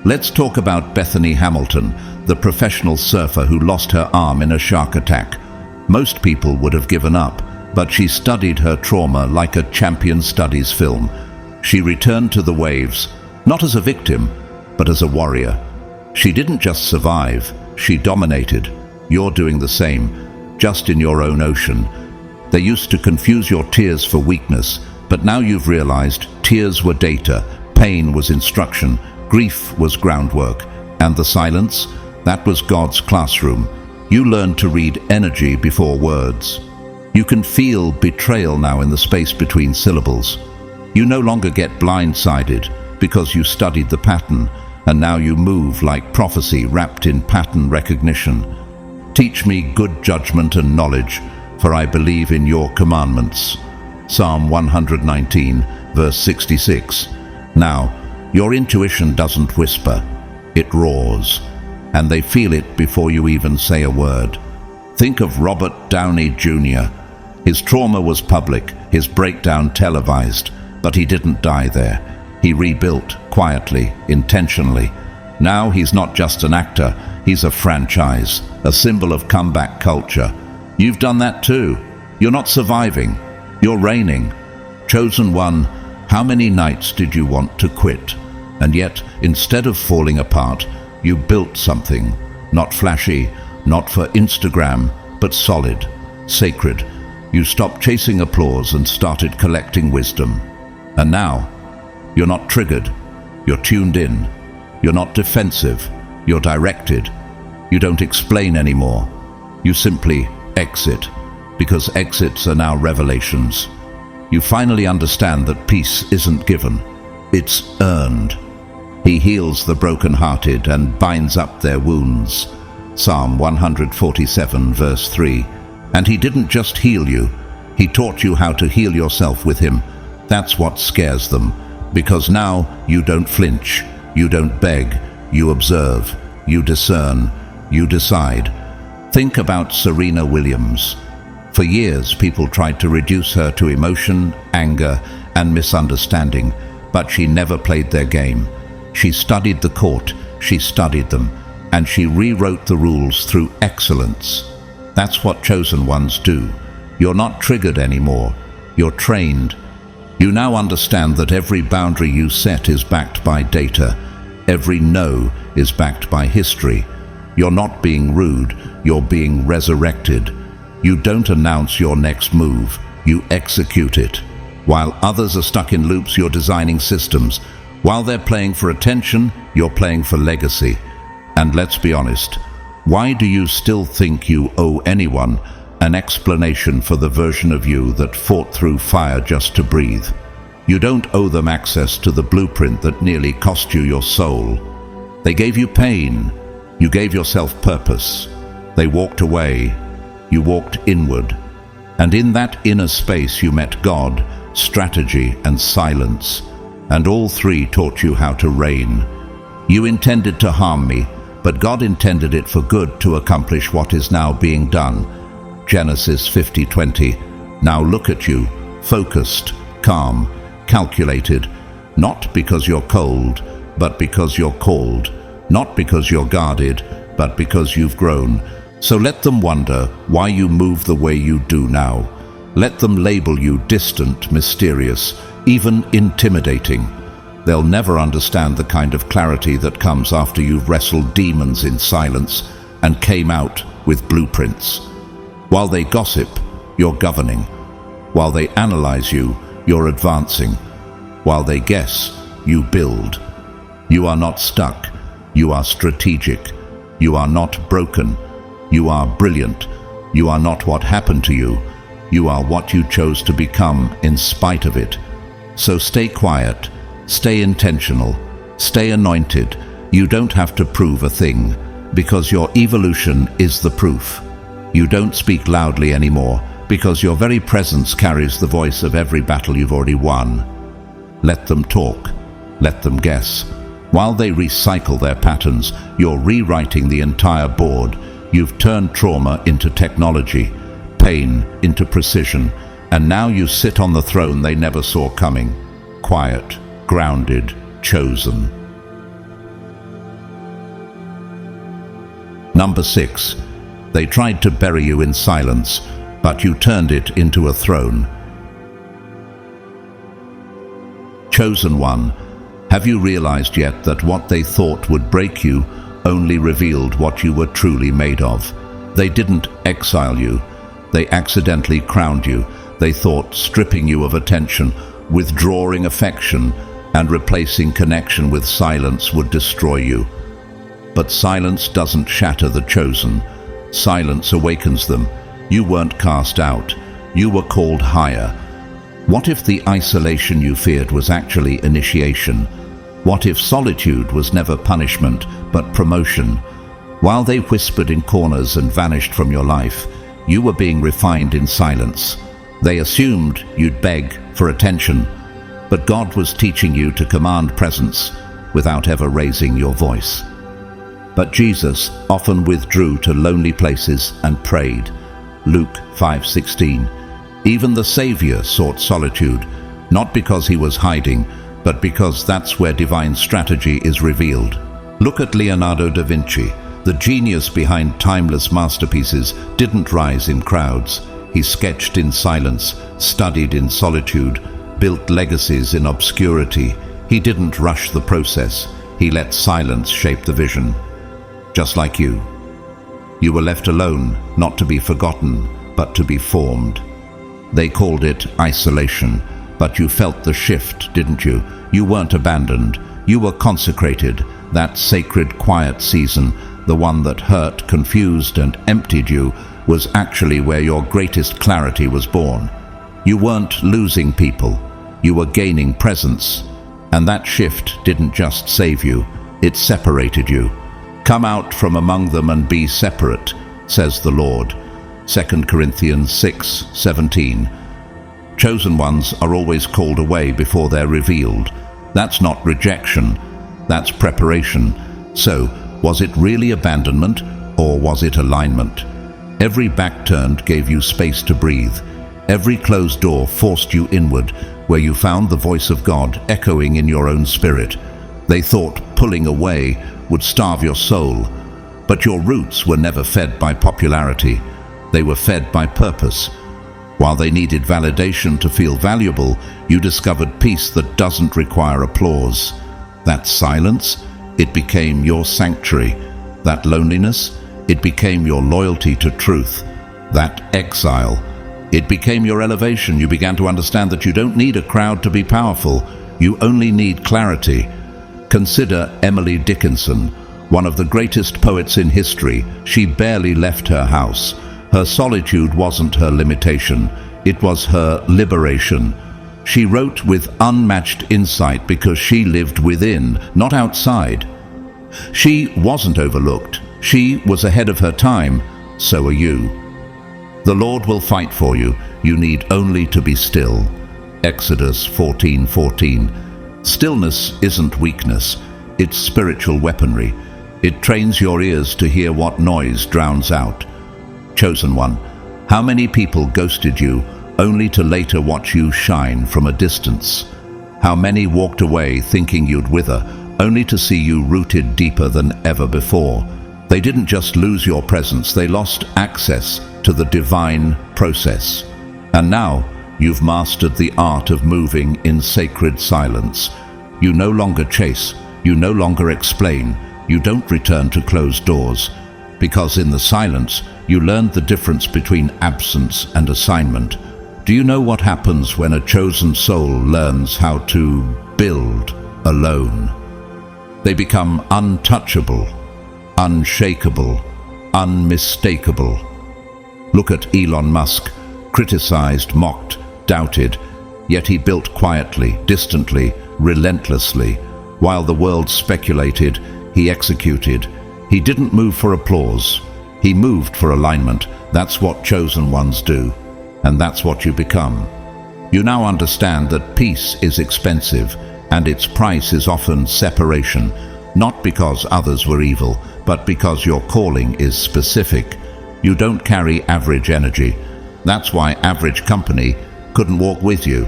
[SPEAKER 1] Let's talk about Bethany Hamilton, the professional surfer who lost her arm in a shark attack. Most people would have given up, but she studied her trauma like a champion studies film. She returned to the waves, not as a victim, but as a warrior. She didn't just survive, she dominated. You're doing the same, just in your own ocean. They used to confuse your tears for weakness, but now you've realized tears were data, pain was instruction, grief was groundwork, and the silence, that was God's classroom. You learned to read energy before words. You can feel betrayal now in the space between syllables. You no longer get blindsided because you studied the pattern, and now you move like prophecy wrapped in pattern recognition. Teach me good judgment and knowledge, for I believe in your commandments. Psalm 119, verse 66. Now, your intuition doesn't whisper, it roars, and they feel it before you even say a word. Think of Robert Downey Jr. His trauma was public, his breakdown televised, but he didn't die there. He rebuilt quietly, intentionally. Now he's not just an actor, he's a franchise, a symbol of comeback culture. You've done that too. You're not surviving, you're reigning. Chosen one, how many nights did you want to quit? And yet, instead of falling apart, you built something, not flashy, not for Instagram, but solid, sacred. You stopped chasing applause and started collecting wisdom. And now, you're not triggered, you're tuned in. You're not defensive, You're directed. You don't explain anymore. You simply exit, because exits are now revelations. You finally understand that peace isn't given, it's earned. He heals the broken-hearted and binds up their wounds. Psalm 147, verse 3. And he didn't just heal you, he taught you how to heal yourself with him. That's what scares them, because now you don't flinch, you don't beg, you observe, you discern, you decide. Think about Serena Williams. For years, people tried to reduce her to emotion, anger, and misunderstanding, but she never played their game. She studied the court, she studied them, and she rewrote the rules through excellence. That's what chosen ones do. You're not triggered anymore. You're trained. You now understand that every boundary you set is backed by data. Every no is backed by history. You're not being rude, you're being resurrected. You don't announce your next move, you execute it. While others are stuck in loops, you're designing systems. While they're playing for attention, you're playing for legacy. And let's be honest, why do you still think you owe anyone an explanation for the version of you that fought through fire just to breathe? You don't owe them access to the blueprint that nearly cost you your soul. They gave you pain. You gave yourself purpose. They walked away. You walked inward. And in that inner space you met God, strategy, and silence. And all three taught you how to reign. You intended to harm me, but God intended it for good to accomplish what is now being done. Genesis 50:20. Now look at you, focused, calm, calculated, not because you're cold, but because you're called, not because you're guarded, but because you've grown. So let them wonder why you move the way you do now. Let them label you distant, mysterious, even intimidating. They'll never understand the kind of clarity that comes after you've wrestled demons in silence and came out with blueprints. While they gossip, you're governing. While they analyze you, you're advancing. While they guess, you build. You are not stuck. You are strategic. You are not broken. You are brilliant. You are not what happened to you. You are what you chose to become in spite of it. So stay quiet. Stay intentional. Stay anointed. You don't have to prove a thing, because your evolution is the proof. You don't speak loudly anymore, because your very presence carries the voice of every battle you've already won. Let them talk. Let them guess. While they recycle their patterns, you're rewriting the entire board. You've turned trauma into technology, pain into precision, and now you sit on the throne they never saw coming. Quiet, grounded, chosen. Number 6. They tried to bury you in silence, but you turned it into a throne. Chosen one, have you realized yet that what they thought would break you only revealed what you were truly made of? They didn't exile you. They accidentally crowned you. They thought stripping you of attention, withdrawing affection, and replacing connection with silence would destroy you. But silence doesn't shatter the chosen. Silence awakens them. You weren't cast out. You were called higher. What if the isolation you feared was actually initiation? What if solitude was never punishment, but promotion? While they whispered in corners and vanished from your life, you were being refined in silence. They assumed you'd beg for attention, but God was teaching you to command presence without ever raising your voice. But Jesus often withdrew to lonely places and prayed. Luke 5:16. Even the Savior sought solitude, not because he was hiding, but because that's where divine strategy is revealed. Look at Leonardo da Vinci. The genius behind timeless masterpieces didn't rise in crowds. He sketched in silence, studied in solitude, built legacies in obscurity. He didn't rush the process. He let silence shape the vision. Just like you. You were left alone, not to be forgotten, but to be formed. They called it isolation, but you felt the shift, didn't you? You weren't abandoned. You were consecrated. that sacred quiet season, the one that hurt, confused, and emptied you, was actually where your greatest clarity was born. You weren't losing people, you were gaining presence. And that shift didn't just save you, it separated you. Come out from among them and be separate, says the Lord. 2 Corinthians 6:17. Chosen ones are always called away before they're revealed. That's not rejection, that's preparation. So, was it really abandonment, or was it alignment? Every back turned gave you space to breathe. Every closed door forced you inward, where you found the voice of God echoing in your own spirit. They thought pulling away would starve your soul, but your roots were never fed by popularity. They were fed by purpose. While they needed validation to feel valuable, you discovered peace that doesn't require applause. That silence, it became your sanctuary. That loneliness, it became your loyalty to truth. That exile, it became your elevation. You began to understand that you don't need a crowd to be powerful. You only need clarity. Consider Emily Dickinson, one of the greatest poets in history. She barely left her house. Her solitude wasn't her limitation, it was her liberation. She wrote with unmatched insight because she lived within, not outside. She wasn't overlooked. She was ahead of her time. So are you. The Lord will fight for you. You need only to be still. Exodus 14:14. Stillness isn't weakness. It's spiritual weaponry. It trains your ears to hear what noise drowns out. Chosen one, how many people ghosted you only to later watch you shine from a distance? How many walked away thinking you'd wither, only to see you rooted deeper than ever before? They didn't just lose your presence, they lost access to the divine process. And now, you've mastered the art of moving in sacred silence. You no longer chase, you no longer explain, you don't return to closed doors. Because in the silence, you learned the difference between absence and assignment. Do you know what happens when a chosen soul learns how to build alone? They become untouchable, unshakable, unmistakable. Look at Elon Musk, criticized, mocked, doubted, yet he built quietly, distantly, relentlessly. While the world speculated, he executed. He didn't move for applause. He moved for alignment. That's what chosen ones do, and that's what you become. You now understand that peace is expensive, and its price is often separation, not because others were evil, but because your calling is specific. You don't carry average energy. That's why average company couldn't walk with you.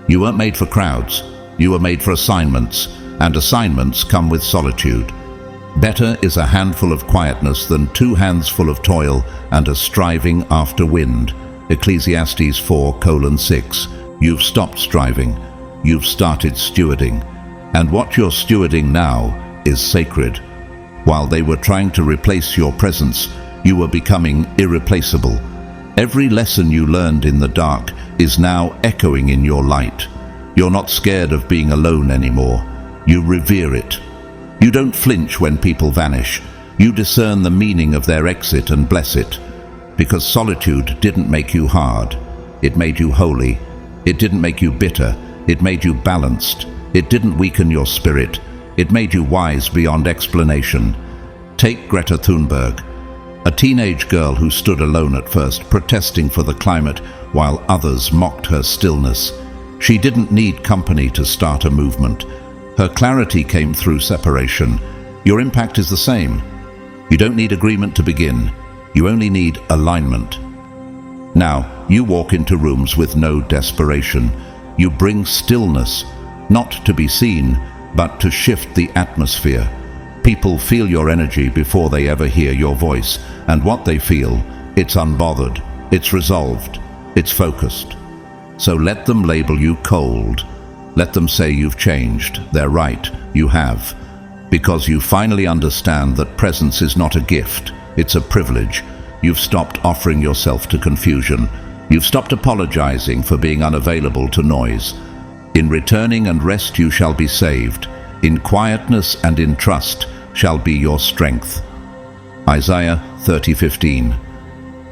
[SPEAKER 1] You weren't made for crowds. You were made for assignments, and assignments come with solitude. Better is a handful of quietness than 2 hands full of toil and a striving after wind. Ecclesiastes 4:6. You've stopped striving. You've started stewarding. And what you're stewarding now is sacred. While they were trying to replace your presence, you were becoming irreplaceable. Every lesson you learned in the dark is now echoing in your light. You're not scared of being alone anymore. You revere it. You don't flinch when people vanish. You discern the meaning of their exit and bless it. Because solitude didn't make you hard. It made you holy. It didn't make you bitter. It made you balanced. It didn't weaken your spirit. It made you wise beyond explanation. Take Greta Thunberg, a teenage girl who stood alone at first, protesting for the climate while others mocked her stillness. She didn't need company to start a movement. Her clarity came through separation. Your impact is the same. You don't need agreement to begin. You only need alignment. Now, you walk into rooms with no desperation. You bring stillness, not to be seen, but to shift the atmosphere. People feel your energy before they ever hear your voice, and what they feel, it's unbothered, it's resolved, it's focused. So let them label you cold. Let them say you've changed. They're right, you have. Because you finally understand that presence is not a gift, it's a privilege. You've stopped offering yourself to confusion. You've stopped apologizing for being unavailable to noise. In returning and rest you shall be saved. In quietness and in trust shall be your strength. Isaiah 30:15.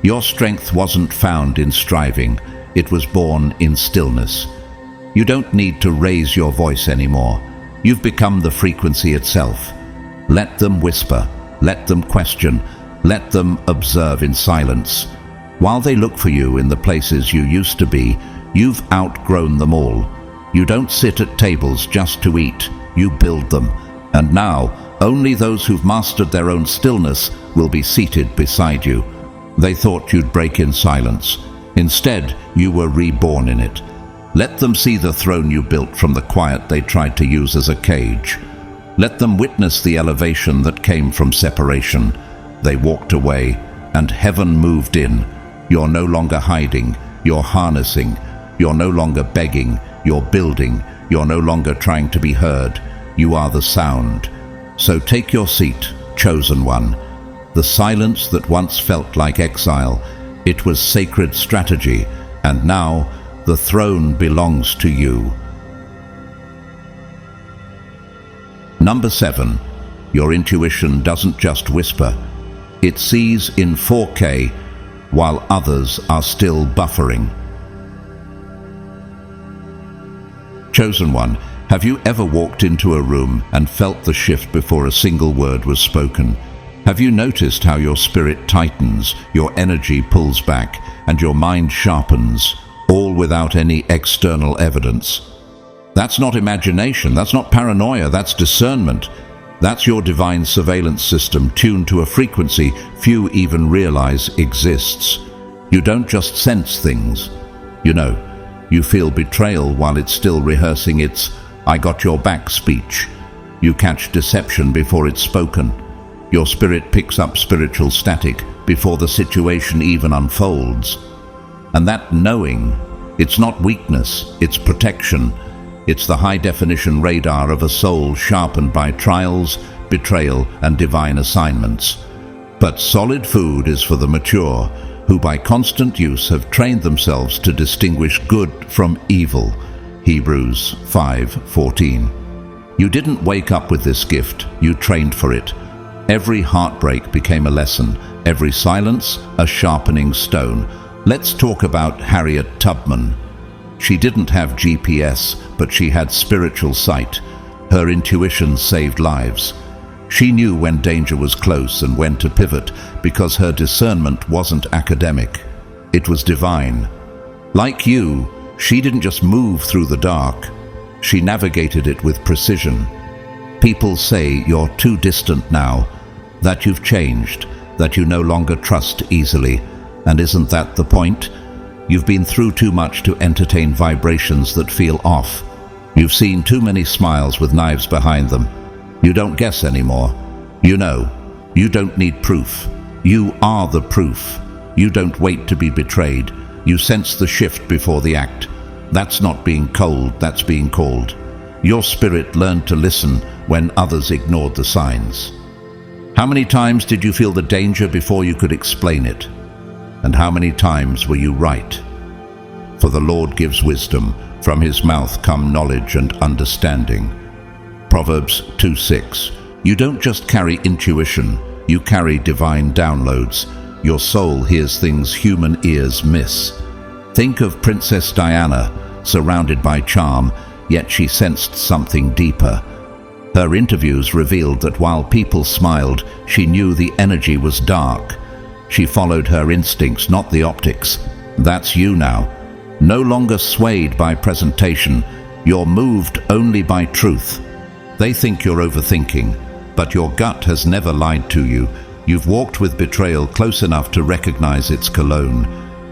[SPEAKER 1] Your strength wasn't found in striving, it was born in stillness. You don't need to raise your voice anymore. You've become the frequency itself. Let them whisper, let them question, let them observe in silence. While they look for you in the places you used to be, you've outgrown them all. You don't sit at tables just to eat, you build them. And now, only those who've mastered their own stillness will be seated beside you. They thought you'd break in silence. Instead, you were reborn in it. Let them see the throne you built from the quiet they tried to use as a cage. Let them witness the elevation that came from separation. They walked away, and heaven moved in. You're no longer hiding, you're harnessing. You're no longer begging, you're building. You're no longer trying to be heard. You are the sound. So take your seat, chosen one. The silence that once felt like exile, it was sacred strategy, and now the throne belongs to you. Number 7. Your intuition doesn't just whisper. It sees in 4K while others are still buffering. Chosen one, have you ever walked into a room and felt the shift before a single word was spoken? Have you noticed how your spirit tightens, your energy pulls back, and your mind sharpens, all without any external evidence? That's not imagination, that's not paranoia, that's discernment. That's your divine surveillance system tuned to a frequency few even realize exists. You don't just sense things. You feel betrayal while it's still rehearsing its "I got your back" speech. You catch deception before it's spoken. Your spirit picks up spiritual static before the situation even unfolds. And that knowing, it's not weakness, it's protection. It's the high-definition radar of a soul sharpened by trials, betrayal, and divine assignments. But solid food is for the mature, who by constant use have trained themselves to distinguish good from evil. Hebrews 5:14. You didn't wake up with this gift, you trained for it. Every heartbreak became a lesson, every silence a sharpening stone. Let's talk about Harriet Tubman. She didn't have GPS, but she had spiritual sight. Her intuition saved lives. She knew when danger was close and when to pivot because her discernment wasn't academic. It was divine. Like you, she didn't just move through the dark. She navigated it with precision. People say you're too distant now, that you've changed, that you no longer trust easily. And isn't that the point? You've been through too much to entertain vibrations that feel off. You've seen too many smiles with knives behind them. You don't guess anymore. You know. You don't need proof. You are the proof. You don't wait to be betrayed. You sense the shift before the act. That's not being cold, that's being called. Your spirit learned to listen when others ignored the signs. How many times did you feel the danger before you could explain it? And how many times were you right? For the Lord gives wisdom, from his mouth come knowledge and understanding. Proverbs 2:6. You don't just carry intuition, you carry divine downloads. Your soul hears things human ears miss. Think of Princess Diana, surrounded by charm, yet she sensed something deeper. Her interviews revealed that while people smiled, she knew the energy was dark. She followed her instincts, not the optics. That's you now. No longer swayed by presentation, you're moved only by truth. They think you're overthinking, but your gut has never lied to you. You've walked with betrayal close enough to recognize its cologne.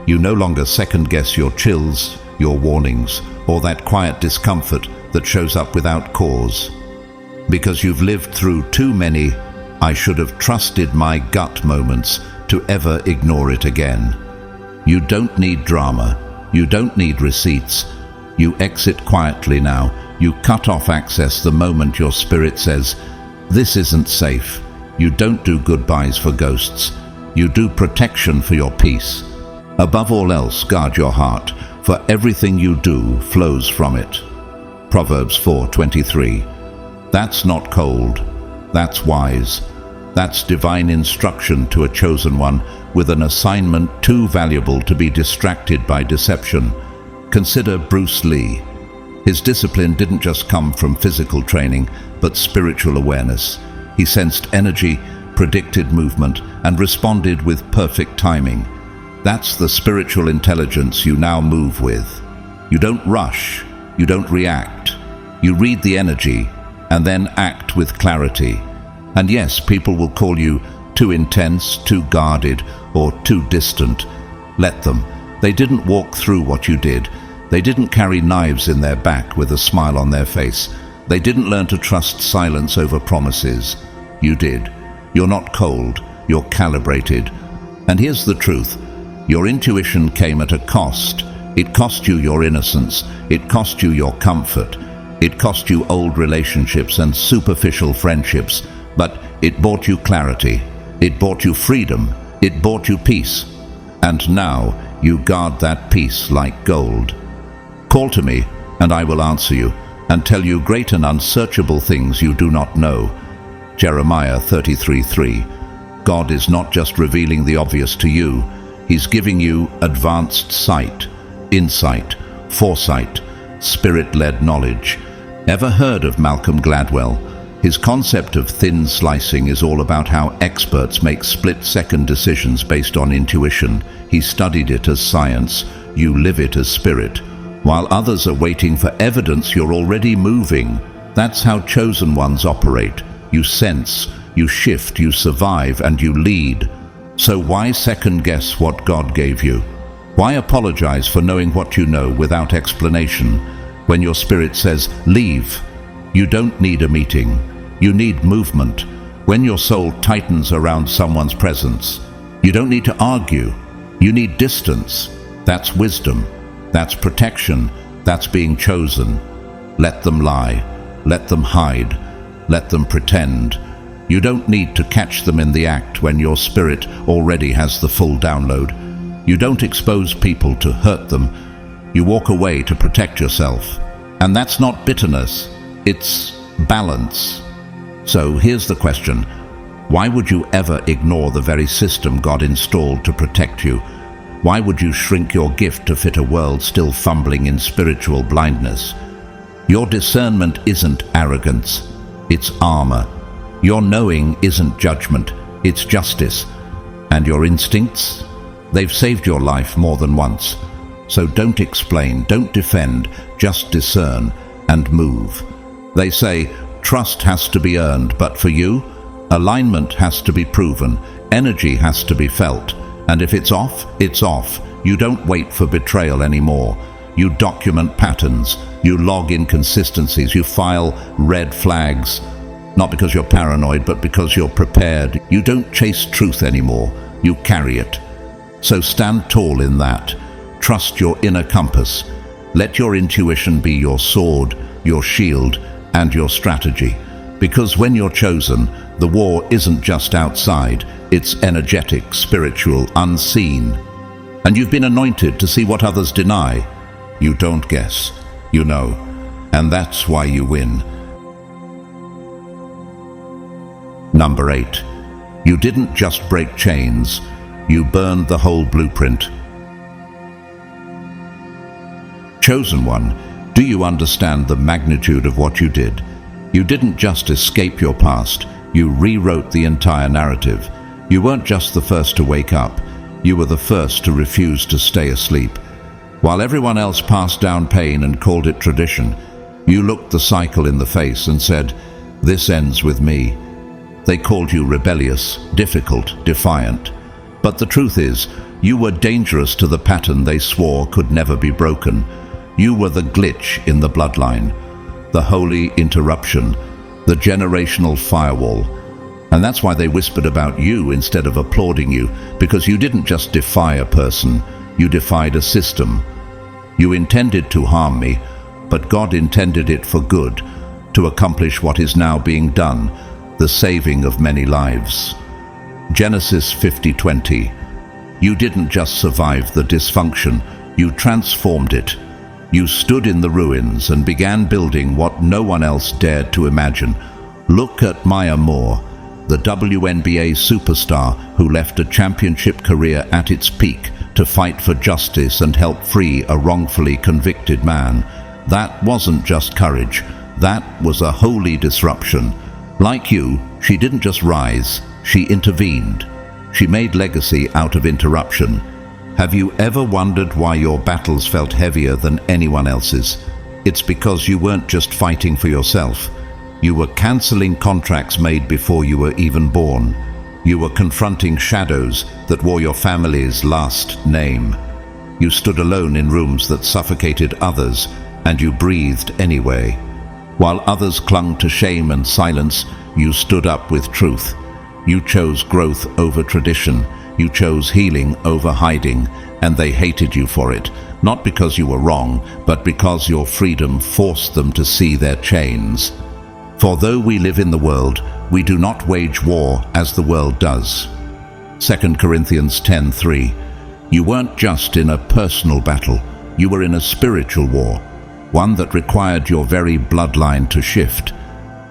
[SPEAKER 1] You no longer second-guess your chills, your warnings, or that quiet discomfort that shows up without cause. Because you've lived through too many "I should have trusted my gut" moments to ever ignore it again. You don't need drama. You don't need receipts. You exit quietly now. You cut off access the moment your spirit says, "This isn't safe." You don't do goodbyes for ghosts. You do protection for your peace. Above all else, guard your heart, for everything you do flows from it. Proverbs 4:23. That's not cold. That's wise. That's divine instruction to a chosen one with an assignment too valuable to be distracted by deception. Consider Bruce Lee. His discipline didn't just come from physical training, but spiritual awareness. He sensed energy, predicted movement, and responded with perfect timing. That's the spiritual intelligence you now move with. You don't rush, you don't react. You read the energy, and then act with clarity. And yes, people will call you too intense, too guarded, or too distant. Let them. They didn't walk through what you did. They didn't carry knives in their back with a smile on their face. They didn't learn to trust silence over promises. You did. You're not cold, you're calibrated. And here's the truth. Your intuition came at a cost. It cost you your innocence. It cost you your comfort. It cost you old relationships and superficial friendships. But it bought you clarity. It bought you freedom. It bought you peace. And now you guard that peace like gold. Call to me, and I will answer you, and tell you great and unsearchable things you do not know. Jeremiah 33:3. God is not just revealing the obvious to you, He's giving you advanced sight, insight, foresight, spirit-led knowledge. Ever heard of Malcolm Gladwell? His concept of thin slicing is all about how experts make split-second decisions based on intuition. He studied it as science, you live it as spirit. While others are waiting for evidence, you're already moving. That's how chosen ones operate. You sense, you shift, you survive, and you lead. So why second-guess what God gave you? Why apologize for knowing what you know without explanation? When your spirit says, leave, you don't need a meeting. You need movement. When your soul tightens around someone's presence, you don't need to argue. You need distance. That's wisdom. That's protection. That's being chosen. Let them lie. Let them hide. Let them pretend. You don't need to catch them in the act when your spirit already has the full download. You don't expose people to hurt them. You walk away to protect yourself. And that's not bitterness. It's balance. So here's the question. Why would you ever ignore the very system God installed to protect you? Why would you shrink your gift to fit a world still fumbling in spiritual blindness? Your discernment isn't arrogance, it's armor. Your knowing isn't judgment, it's justice. And your instincts? They've saved your life more than once. So don't explain, don't defend, just discern and move. They say, trust has to be earned, but for you, alignment has to be proven, energy has to be felt. And if it's off, it's off. You don't wait for betrayal anymore. You document patterns. You log inconsistencies. You file red flags. Not because you're paranoid, but because you're prepared. You don't chase truth anymore. You carry it. So stand tall in that. Trust your inner compass. Let your intuition be your sword, your shield, and your strategy. Because when you're chosen, the war isn't just outside. It's energetic, spiritual, unseen. And you've been anointed to see what others deny. You don't guess. You know. And that's why you win. Number 8. You didn't just break chains. You burned the whole blueprint. Chosen one, do you understand the magnitude of what you did? You didn't just escape your past. You rewrote the entire narrative. You weren't just the first to wake up. You were the first to refuse to stay asleep. While everyone else passed down pain and called it tradition, you looked the cycle in the face and said, "This ends with me." They called you rebellious, difficult, defiant. But the truth is, you were dangerous to the pattern they swore could never be broken. You were the glitch in the bloodline, the holy interruption, the generational firewall. And that's why they whispered about you instead of applauding you, because you didn't just defy a person, you defied a system. You intended to harm me, but God intended it for good, to accomplish what is now being done, the saving of many lives. Genesis 50:20. You didn't just survive the dysfunction, you transformed it. You stood in the ruins and began building what no one else dared to imagine. Look at Maya Moore, the WNBA superstar who left a championship career at its peak to fight for justice and help free a wrongfully convicted man. That wasn't just courage, that was a holy disruption. Like you, she didn't just rise, she intervened. She made legacy out of interruption. Have you ever wondered why your battles felt heavier than anyone else's? It's because you weren't just fighting for yourself. You were cancelling contracts made before you were even born. You were confronting shadows that wore your family's last name. You stood alone in rooms that suffocated others, and you breathed anyway. While others clung to shame and silence, you stood up with truth. You chose growth over tradition. You chose healing over hiding, and they hated you for it, not because you were wrong, but because your freedom forced them to see their chains. For though we live in the world, we do not wage war as the world does. 2 Corinthians 10:3. You weren't just in a personal battle, you were in a spiritual war, one that required your very bloodline to shift.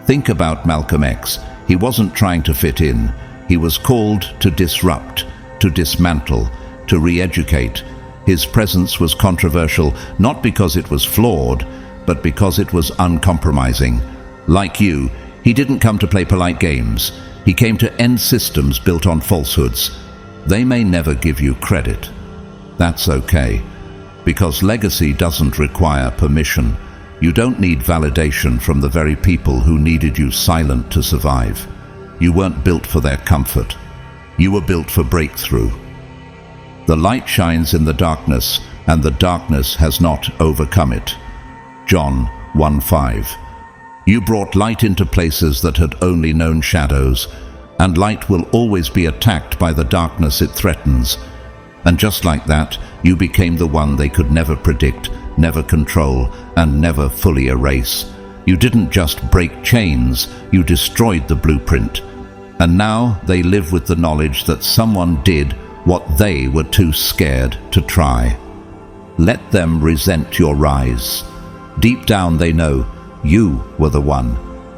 [SPEAKER 1] Think about Malcolm X. He wasn't trying to fit in. He was called to disrupt, to dismantle, to re-educate. His presence was controversial, not because it was flawed, but because it was uncompromising. Like you, he didn't come to play polite games. He came to end systems built on falsehoods. They may never give you credit. That's okay, because legacy doesn't require permission. You don't need validation from the very people who needed you silent to survive. You weren't built for their comfort. You were built for breakthrough. The light shines in the darkness, and the darkness has not overcome it. John 1:5. You brought light into places that had only known shadows, and light will always be attacked by the darkness it threatens. And just like that, you became the one they could never predict, never control, and never fully erase. You didn't just break chains, you destroyed the blueprint. And now they live with the knowledge that someone did what they were too scared to try. Let them resent your rise. Deep down they know you were the one,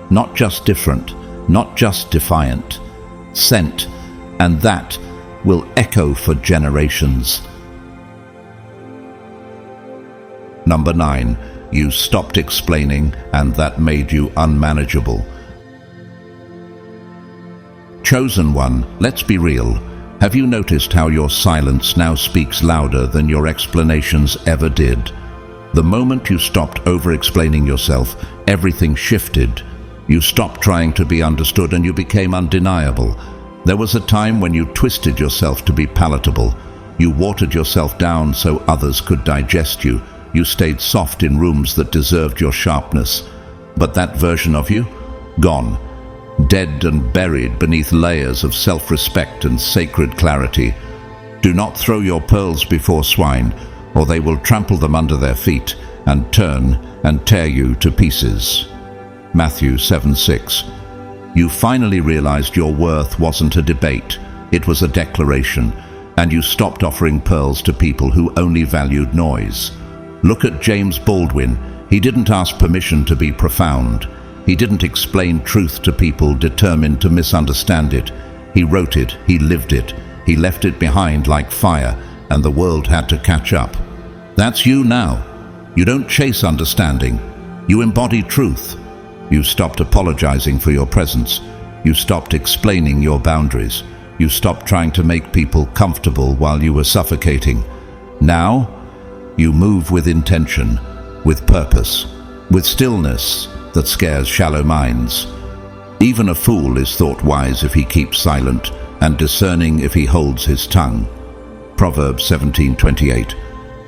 [SPEAKER 1] not just different, not just defiant, sent, and that will echo for generations. Number 9, you stopped explaining, and that made you unmanageable. Chosen one, let's be real. Have you noticed how your silence now speaks louder than your explanations ever did? The moment you stopped over-explaining yourself, everything shifted. You stopped trying to be understood and you became undeniable. There was a time when you twisted yourself to be palatable. You watered yourself down so others could digest you. You stayed soft in rooms that deserved your sharpness. But that version of you? Gone. Dead and buried beneath layers of self-respect and sacred clarity. Do not throw your pearls before swine, or they will trample them under their feet and turn and tear you to pieces. Matthew 7:6. You finally realized your worth wasn't a debate, it was a declaration, and you stopped offering pearls to people who only valued noise. Look at James Baldwin. He didn't ask permission to be profound. He didn't explain truth to people determined to misunderstand it. He wrote it, he lived it, he left it behind like fire, and the world had to catch up. That's you now. You don't chase understanding. You embody truth. You stopped apologizing for your presence. You stopped explaining your boundaries. You stopped trying to make people comfortable while you were suffocating. Now, you move with intention, with purpose, with stillness that scares shallow minds. Even a fool is thought wise if he keeps silent, and discerning if he holds his tongue. Proverbs 17:28.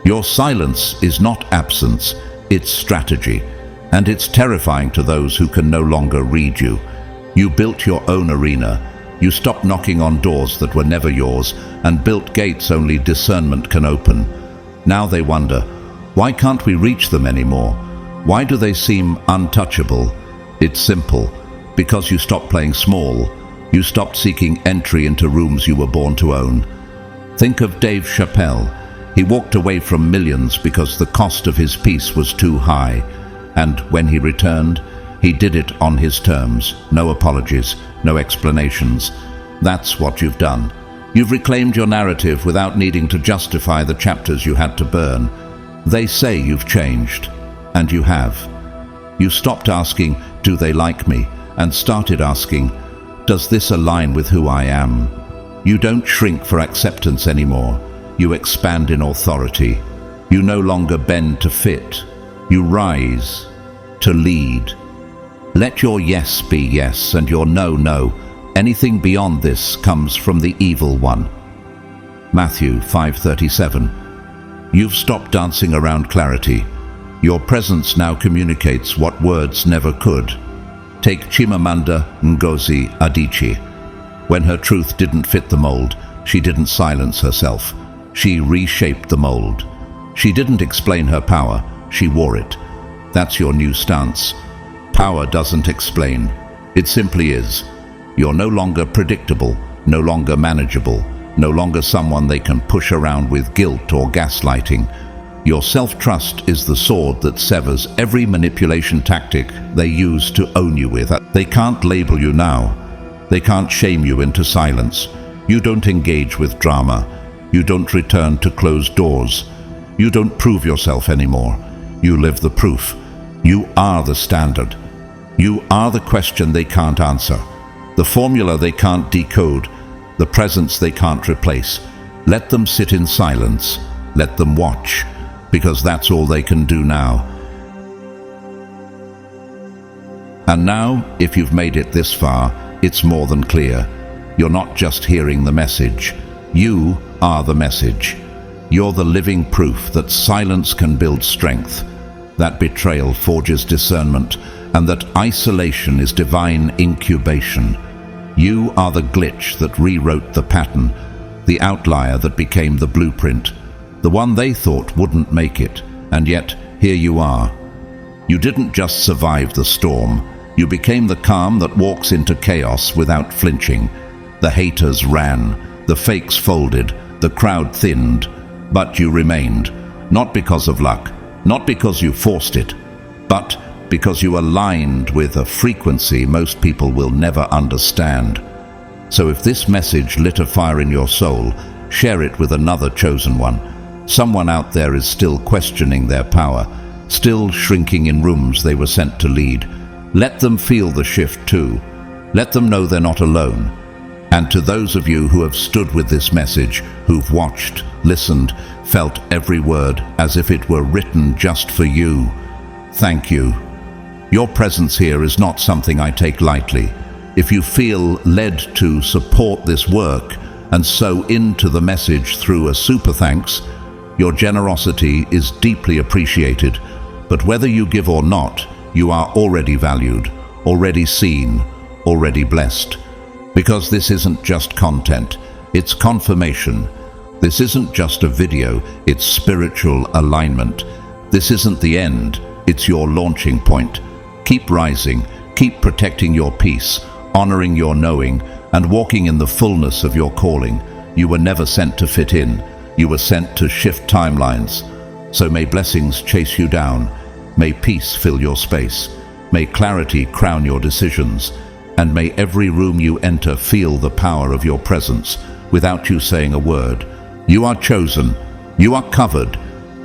[SPEAKER 1] Your silence is not absence, it's strategy, and it's terrifying to those who can no longer read you. You built your own arena. You stopped knocking on doors that were never yours, and built gates only discernment can open. Now they wonder, why can't we reach them anymore? Why do they seem untouchable? It's simple. Because you stopped playing small. You stopped seeking entry into rooms you were born to own. Think of Dave Chappelle. He walked away from millions because the cost of his peace was too high. And when he returned, he did it on his terms. No apologies, no explanations. That's what you've done. You've reclaimed your narrative without needing to justify the chapters you had to burn. They say you've changed, and you have. You stopped asking, "Do they like me?" and started asking, "Does this align with who I am?" You don't shrink for acceptance anymore. You expand in authority. You no longer bend to fit. You rise to lead. Let your yes be yes and your no, no. Anything beyond this comes from the evil one. Matthew 5:37. You've stopped dancing around clarity. Your presence now communicates what words never could. Take Chimamanda Ngozi Adichie. When her truth didn't fit the mold, she didn't silence herself. She reshaped the mold. She didn't explain her power, she wore it. That's your new stance. Power doesn't explain. It simply is. You're no longer predictable, no longer manageable, no longer someone they can push around with guilt or gaslighting. Your self-trust is the sword that severs every manipulation tactic they use to own you with. They can't label you now. They can't shame you into silence. You don't engage with drama. You don't return to closed doors. You don't prove yourself anymore. You live the proof. You are the standard. You are the question they can't answer, the formula they can't decode, the presence they can't replace. Let them sit in silence. Let them watch, because that's all they can do now. And now, if you've made it this far, it's more than clear. You're not just hearing the message. You are the message. You're the living proof that silence can build strength, that betrayal forges discernment, and that isolation is divine incubation. You are the glitch that rewrote the pattern, the outlier that became the blueprint, the one they thought wouldn't make it, and yet here you are. You didn't just survive the storm. You became the calm that walks into chaos without flinching. The haters ran, the fakes folded, the crowd thinned, but you remained, not because of luck, not because you forced it, but because you aligned with a frequency most people will never understand. So if this message lit a fire in your soul, share it with another chosen one. Someone out there is still questioning their power, still shrinking in rooms they were sent to lead. Let them feel the shift too. Let them know they're not alone. And to those of you who have stood with this message, who've watched, listened, felt every word as if it were written just for you, thank you. Your presence here is not something I take lightly. If you feel led to support this work and sow into the message through a super thanks, your generosity is deeply appreciated. But whether you give or not, you are already valued, already seen, already blessed. Because this isn't just content, it's confirmation. This isn't just a video, it's spiritual alignment. This isn't the end, it's your launching point. Keep rising, keep protecting your peace, honoring your knowing, and walking in the fullness of your calling. You were never sent to fit in. You were sent to shift timelines. So may blessings chase you down. May peace fill your space. May clarity crown your decisions. And may every room you enter feel the power of your presence without you saying a word. You are chosen. You are covered.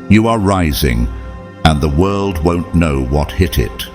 [SPEAKER 1] You are rising. And the world won't know what hit it.